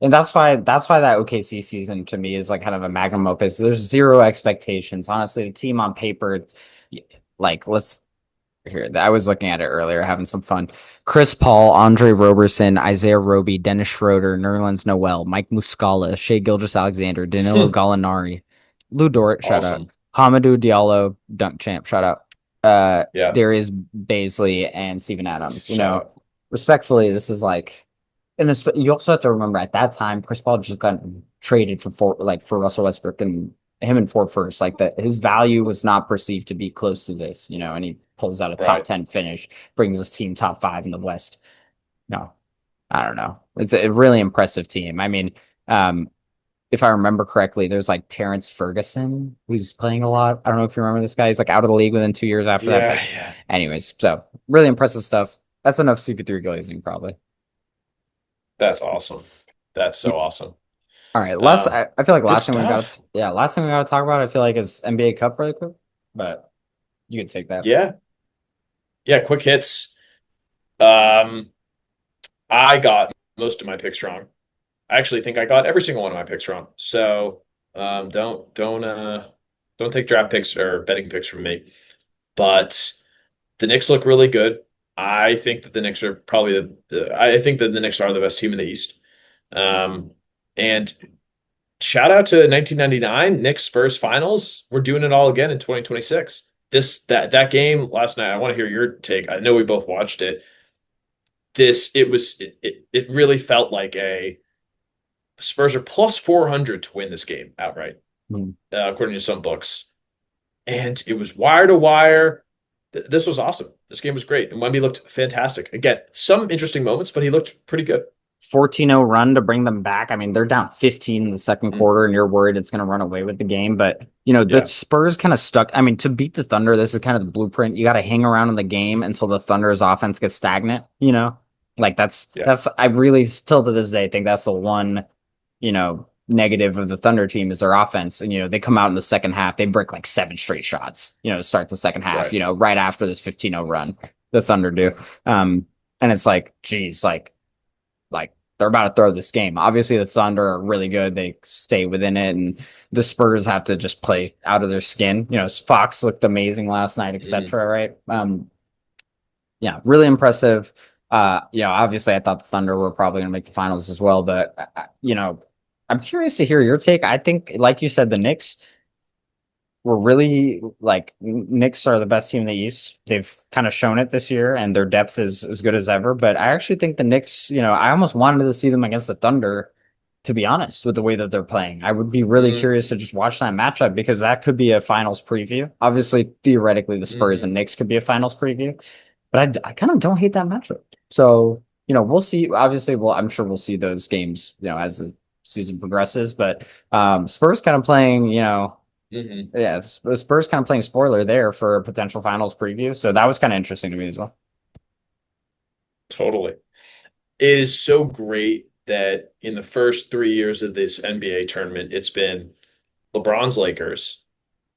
And that's why that OKC season to me is like kind of a magnum opus. There's zero expectations. Honestly, the team on paper, it's like let's here. I was looking at it earlier, having some fun. Chris Paul, Andre Roberson, Isaiah Roby, Dennis Schroeder, Nerlens Noel, Mike Muscala, Shea Gilgeous-Alexander, Danilo Gallinari, Lou Dort, shout out. awesome. Hamidou Diallo, dunk champ, shout out. Yeah. Darius Baisley and Steven Adams. Shout out. Respectfully, this is like and you also have to remember at that time, Chris Paul just got traded for Russell Westbrook and him and Ford first. Like that, his value was not perceived to be close to this, and he pulls out a top Right. 10 finish, brings his team top five in the West. No, I don't know. It's a really impressive team. I mean, um, if I remember correctly, there's like Terrence Ferguson who's playing a lot. I don't know if you remember this guy. He's like out of the league within 2 years after that. Yeah, But yeah. anyways, so really impressive stuff. That's enough CP3 glazing, probably. That's awesome. That's so awesome. All right, I feel like Good last thing we got stuff. yeah, last thing we got to talk about, I feel like is NBA Cup really quick, but you can take that. Yeah. Yeah, quick hits. Um, I got most of my picks wrong. I actually think I got every single one of my picks wrong. So don't take draft picks or betting picks from me. But the Knicks look really good. I think that the Knicks are probably I think that the Knicks are the best team in the East. And shout out to 1999 Knicks Spurs finals. We're doing it all again in 2026. That game last night. I want to hear your take. I know we both watched it. It really felt like a Spurs are plus 400 to win this game outright, Hmm. according to some books. And it was wire to wire. This was awesome. This game was great. And Wemby looked fantastic. Again, some interesting moments, but he looked pretty good. 14-0 run to bring them back. I mean, they're down 15 in the second Mm, quarter, and you're worried it's going to run away with the game. But, you know, the yeah, Spurs kind of stuck. I mean, to beat the Thunder, this is kind of the blueprint. You got to hang around in the game until the Thunder's offense gets stagnant, you know? Like yeah, I really still to this day think that's the one, negative of the Thunder team is their offense. And, they come out in the second half, they break like 7 straight shots, to start the second half, right. right after this 15-0 run, the Thunder do. Um, and it's like, geez, like they're about to throw this game. Obviously, the Thunder are really good. They stay within it, and the Spurs have to just play out of their skin. Fox looked amazing last night, Mm, etc. Right? Yeah, really impressive. Obviously, I thought the Thunder were probably going to make the finals as well, but I'm curious to hear your take. I think, like you said, the Knicks were really like Knicks are the best team in the East. They've kind of shown it this year, and their depth is as good as ever. But I actually think the Knicks, I almost wanted to see them against the Thunder, to be honest, with the way that they're playing. I would be really mm, curious to just watch that matchup because that could be a finals preview. Obviously, theoretically, the Spurs mm. and Knicks could be a finals preview, but I kind of don't hate that matchup. So, we'll see. Obviously, I'm sure we'll see those games, as the season progresses. But Spurs kind of playing, Hmm. yeah, the Spurs kind of playing spoiler there for a potential finals preview. So that was kind of interesting to me as well. Totally. It is so great that in the first 3 years of this NBA tournament, it's been LeBron's Lakers.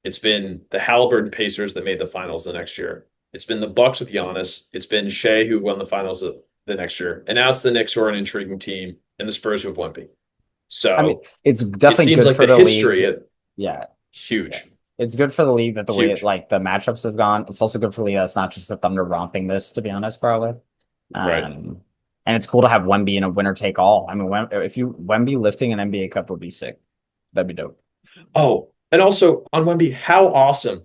It's been the Halliburton Pacers that made the finals the next year. It's been the Bucks with Giannis. It's been Shea who won the finals the next year. And now it's the Knicks who are an intriguing team and the Spurs who have Wemby. I mean, So it's it definitely seems good like for the the league. history is Yeah, yeah. huge, It's good for the league that the way huge. like the matchups have gone. It's also good for the league that's not just the Thunder romping this, to be honest, probably. Right. Um, and it's cool to have Wemby in a winner take all. I mean, if you Wemby lifting an NBA Cup would be sick. That'd be dope. Oh, and also on Wemby, how awesome.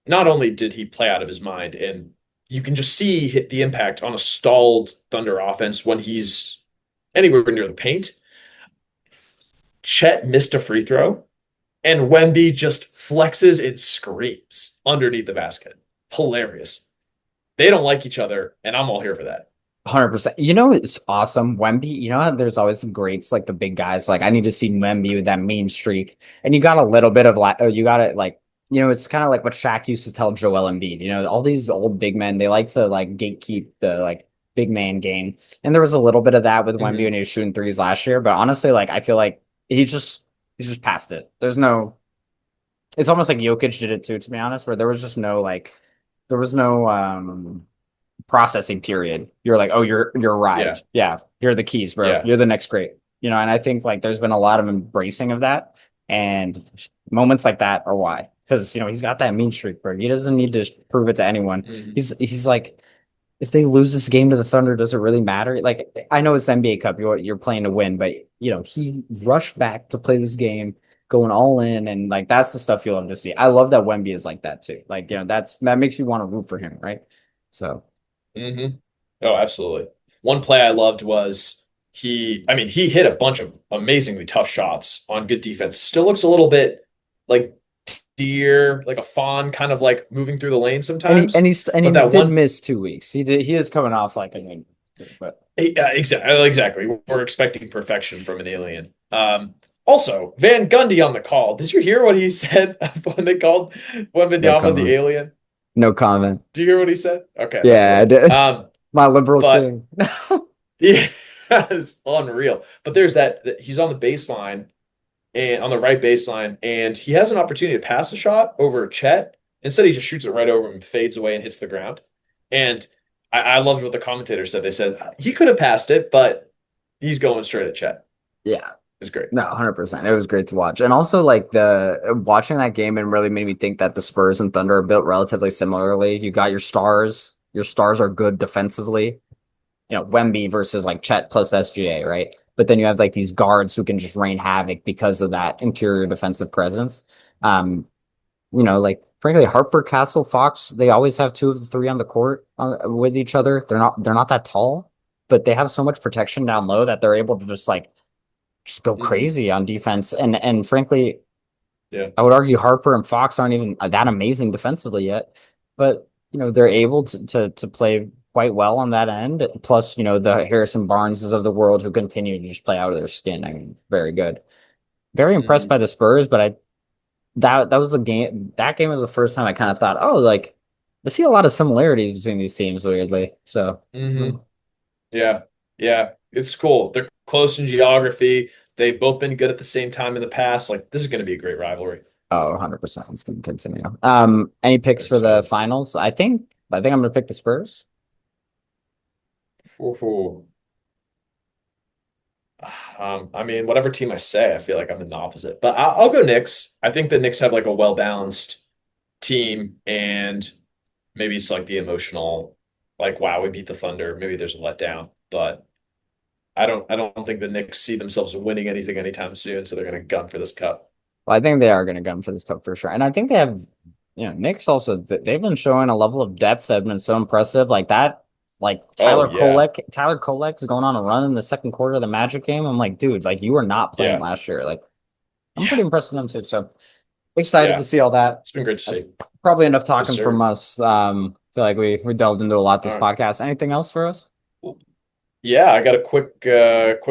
Not only did he play out of his mind, and you can just see the impact on a stalled Thunder offense when he's anywhere near the paint. Chet missed a free throw, and Wemby just flexes and screams underneath the basket. Hilarious. They don't like each other, and I'm all here for that. 100%. It's awesome. Wemby, how there's always the greats, like the big guys. Like, I need to see Wemby with that mean streak. And you got a little bit of like, you got it like, it's kind of like what Shaq used to tell Joel Embiid. All these old big men, they like to like gatekeep the like big man game. And there was a little bit of that with Wemby when Mm-hmm. he was shooting threes last year. But honestly, like, I feel like he's just past it. It's almost like Jokic did it too, to be honest, where there was no, processing period. You're like, oh, you're Yeah, arrived. Yeah, here are the keys, bro. yeah. You're the next great. And I think like there's been a lot of embracing of that, and moments like that are why. Because he's got that mean streak, bro. He doesn't need to prove it to anyone. Mm-hmm. He's like, if they lose this game to the Thunder, does it really matter? Like, I know it's the NBA Cup, you're playing to win, but he rushed back to play this game, going all in, and like that's the stuff you love to see. I love that Wemby is like that too. Like, that makes you want to root for him, right? So. Mm-hmm. Oh, absolutely. One play I loved was he hit a bunch of amazingly tough shots on good defense. Still looks a little bit like deer, like a fawn, kind of like moving through the lane And he and sometimes. he's and he But that did one, miss 2 weeks. He is coming off like but Exactly. We're expecting perfection from an alien. Also, Van Gundy on the call. Did you hear what he said when they called No Wembanyama the comment. alien? No comment. Do you hear what he said? Okay, that's Yeah, I cool. did. My liberal But king. yeah, it's unreal. But there's that he's on the baseline and on the right baseline, and he has an opportunity to pass a shot over Chet. Instead, he just shoots it right over him, fades away, and hits the ground. And I loved what the commentator said. They said he could have passed it, but he's going straight at Chet. Yeah. It's great. No, 100%. It was great to watch. And also like the watching that game and really made me think that the Spurs and Thunder are built relatively similarly. You got your stars. Your stars are good defensively. Wemby versus like Chet plus SGA, right? But then you have like these guards who can just rain havoc because of that interior defensive presence. Um, like frankly, Harper, Castle, Fox, they always have two of the three on the court with each other. They're not that tall, but they have so much protection down low that they're able to just go Hmm. crazy on defense. And frankly, Yeah. I would argue Harper and Fox aren't even that amazing defensively yet, but they're able to play quite well on that end. Plus, the Harrison Barneses of the world who continue to just play out of their skin. I mean, very good. Very impressed Hmm. by the Spurs, but that was the game. That game was the first time I kind of thought, oh, like I see a lot of similarities between these teams, weirdly. So, Hmm. Yeah. Yeah. It's cool. They're close in geography. They've both been good at the same time in the past. Like, this is going to be a great rivalry. 100%. It's going to continue. Any picks I'm for the excited. finals? I think I'm going to pick the Spurs. Ooh. I mean, whatever team I say, I feel like I'm in the opposite. But I'll go Knicks. I think the Knicks have like a well-balanced team, and maybe it's like the emotional, like, wow, we beat the Thunder. Maybe there's a letdown, but I don't think the Knicks see themselves winning anything anytime soon, so they're going to gun for this cup. Well, I think they are going to gun for this cup for sure. And I think they have, Knicks also, they've been showing a level of depth that have been so impressive. Like that, like Oh yeah, Tyler Kolek is going on a run in the second quarter of the Magic game. I'm like, dude, like you were not playing yeah, last year. Like, I'm yeah, pretty impressed with them too. So excited to yeah. see all that. It's been great to That's see. probably enough Yes, talking from sir. us. Feel like we delved into a lot All this right. podcast. Anything else for us? Yeah, I got a quick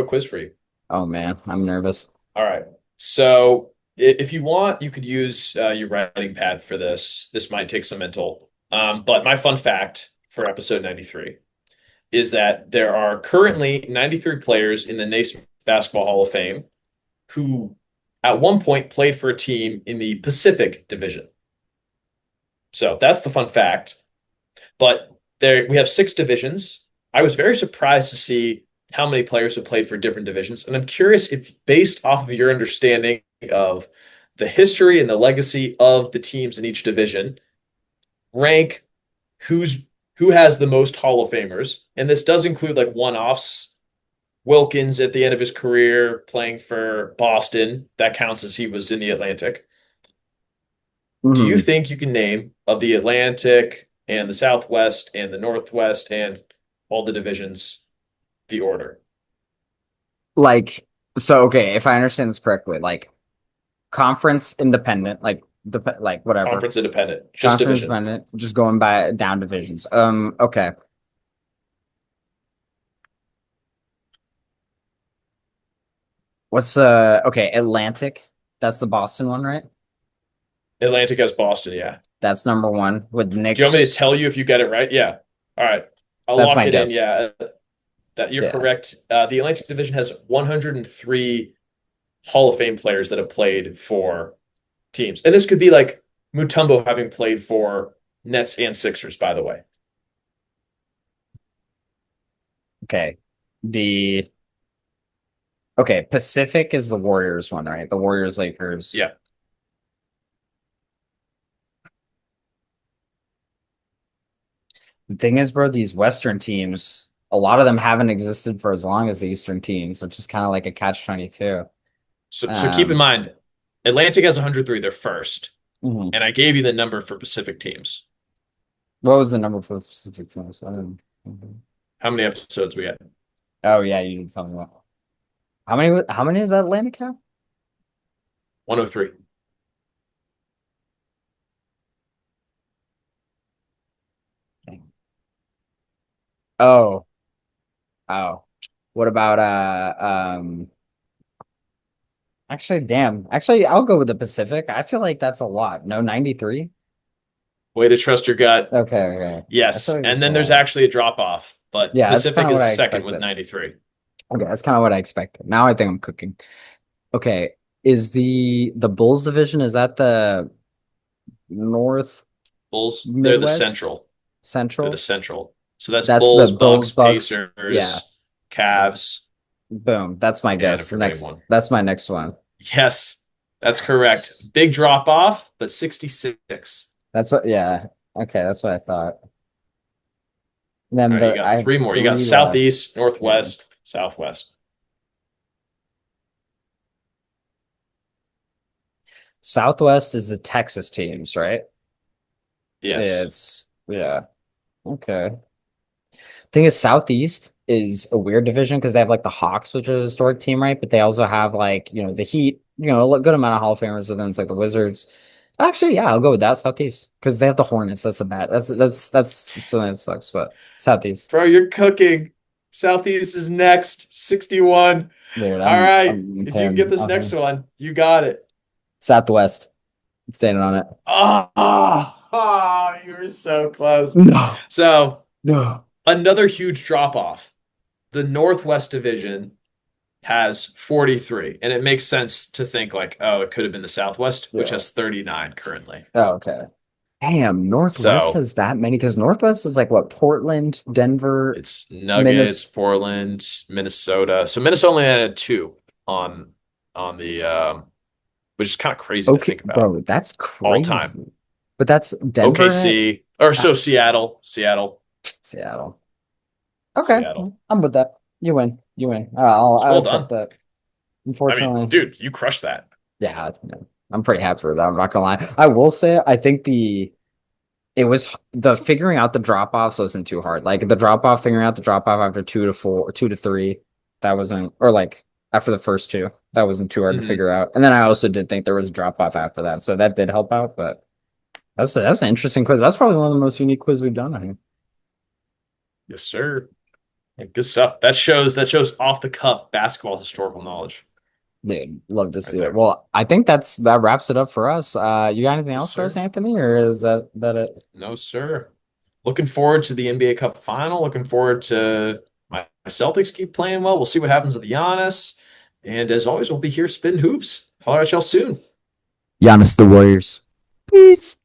quiz for you. Oh man, I'm nervous. All right. So if you want, you could use your writing pad for this. This might take some mental. But my fun fact for episode 93 is that there are currently 93 players in the Naismith Basketball Hall of Fame who at one point played for a team in the Pacific Division. So that's the fun fact. But there we have six divisions. I was very surprised to see how many players have played for different divisions, and I'm curious if, based off of your understanding of the history and the legacy of the teams in each division, rank who's who has the most Hall of Famers, and this does include like one-offs. Wilkins at the end of his career playing for Boston, that counts as he was in the Atlantic. Do you Mhm. think you can name of the Atlantic and the Southwest and the Northwest and all the divisions the order? Like, so okay, if I understand this correctly, like conference independent, like whatever. Conference independent, just Conference division. independent, just going by down divisions. Okay. What's the okay, Atlantic? That's the Boston one, right? Atlantic has Boston, yeah. That's number one with Do you want me to Knicks. tell you if you get it right? Yeah. All right. I'll That's lock my it in. guess. Yeah. That you're Yeah. correct. The Atlantic Division has 103 Hall of Fame players that have played for teams. And this could be like Mutombo having played for Nets and Sixers, by the way. Okay. The okay, Pacific is the Warriors one, right? The Warriors, Lakers. Yeah. The thing is, bro, these Western teams, a lot of them haven't existed for as long as the Eastern teams, which is kind of like a catch 22. So keep in Um, mind, Atlantic has 103. They're first. mhm. And I gave you the number for Pacific teams. What was the number for the specific teams? I didn't. Mhm. How many episodes we got? Oh yeah, you didn't tell me what. How many is that Atlantic have? 103. Oh, Oh, what about actually, damn. Actually, I'll go with the Pacific. I feel like that's a lot. No, 93. Way to trust your gut. Okay, okay. I feel Yes. like And that's a then there's lot. actually a drop off, but Yeah, that's kind Pacific of what is I second with expected. 93. Okay, that's kind of what I expected. Now I think I'm cooking. Okay, is the Bulls division, is that the North Bulls, they're the Midwest central. They're the Central? central. So that's That's the Bulls, Bulls, Bucks, Bucks. Yeah, Pacers, Cavs, boom. That's my and I'm guess. The forgetting next, one. that's my next one. Yes, that's correct. Big drop off, but 66. That's what, yeah. Okay, that's what I thought. Then All right, you the got I have three more. You got three left. Southeast, Yeah. Northwest, Southwest. Southwest is the Texas teams, right? Yes. It's yeah. Okay. Thing is, Southeast is a weird division because they have like the Hawks, which is a historic team, right? But they also have like, the Heat, a good amount of Hall of Famers, but then it's like the Wizards. Actually, yeah, I'll go with that, Southeast. Because they have the Hornets. That's the bad. That's something that sucks, but Southeast. Bro, you're cooking. Southeast is next, 61. Dude, All right. I'm If you can get him. this next one, you got it. Southwest. Standing on it. You were so close. No, So, no. another huge drop off. The Northwest Division has 43, and it makes sense to think like, oh, it could have been the Southwest, which Yeah. has 39 currently. Oh, okay. Damn, Northwest So, has that many because Northwest is like what, Portland, Denver, it's Nuggets, Minnesota. Portland, Minnesota. So Minnesota only had two on the which is kind of crazy to Okay, think about bro, that's all time. crazy. But that's Denver, OKC or uh, so Seattle, Seattle. Okay, Seattle. I'm with that. You win. You win. It's I'll well accept done. that. I mean, Unfortunately, dude, you crushed that. yeah, I'm pretty happy with that. I'm not gonna lie. I will say, I think it was the figuring out the drop offs wasn't too hard. Like the drop off, figuring out the drop off after 2 to 4 or 2 to 3, that wasn't, or like after the first two, that wasn't too hard to Hmm. figure out. And then I also did think there was a drop off after that, so that did help out. But that's an interesting quiz. That's probably one of the most unique quiz we've done, I think. Yes, sir. Yeah, good stuff. That shows off the cuff basketball historical knowledge Dude, love to right see it. there. Well, I think that wraps it up for us. You got anything Yes, else for us, sir. Anthony, or is that it? No, sir. Looking forward to the NBA Cup final. Looking forward to my Celtics keep playing well. We'll see what happens with Giannis. And as always, we'll be here spitting hoops. Holler at y'all soon. Giannis the Warriors. Peace.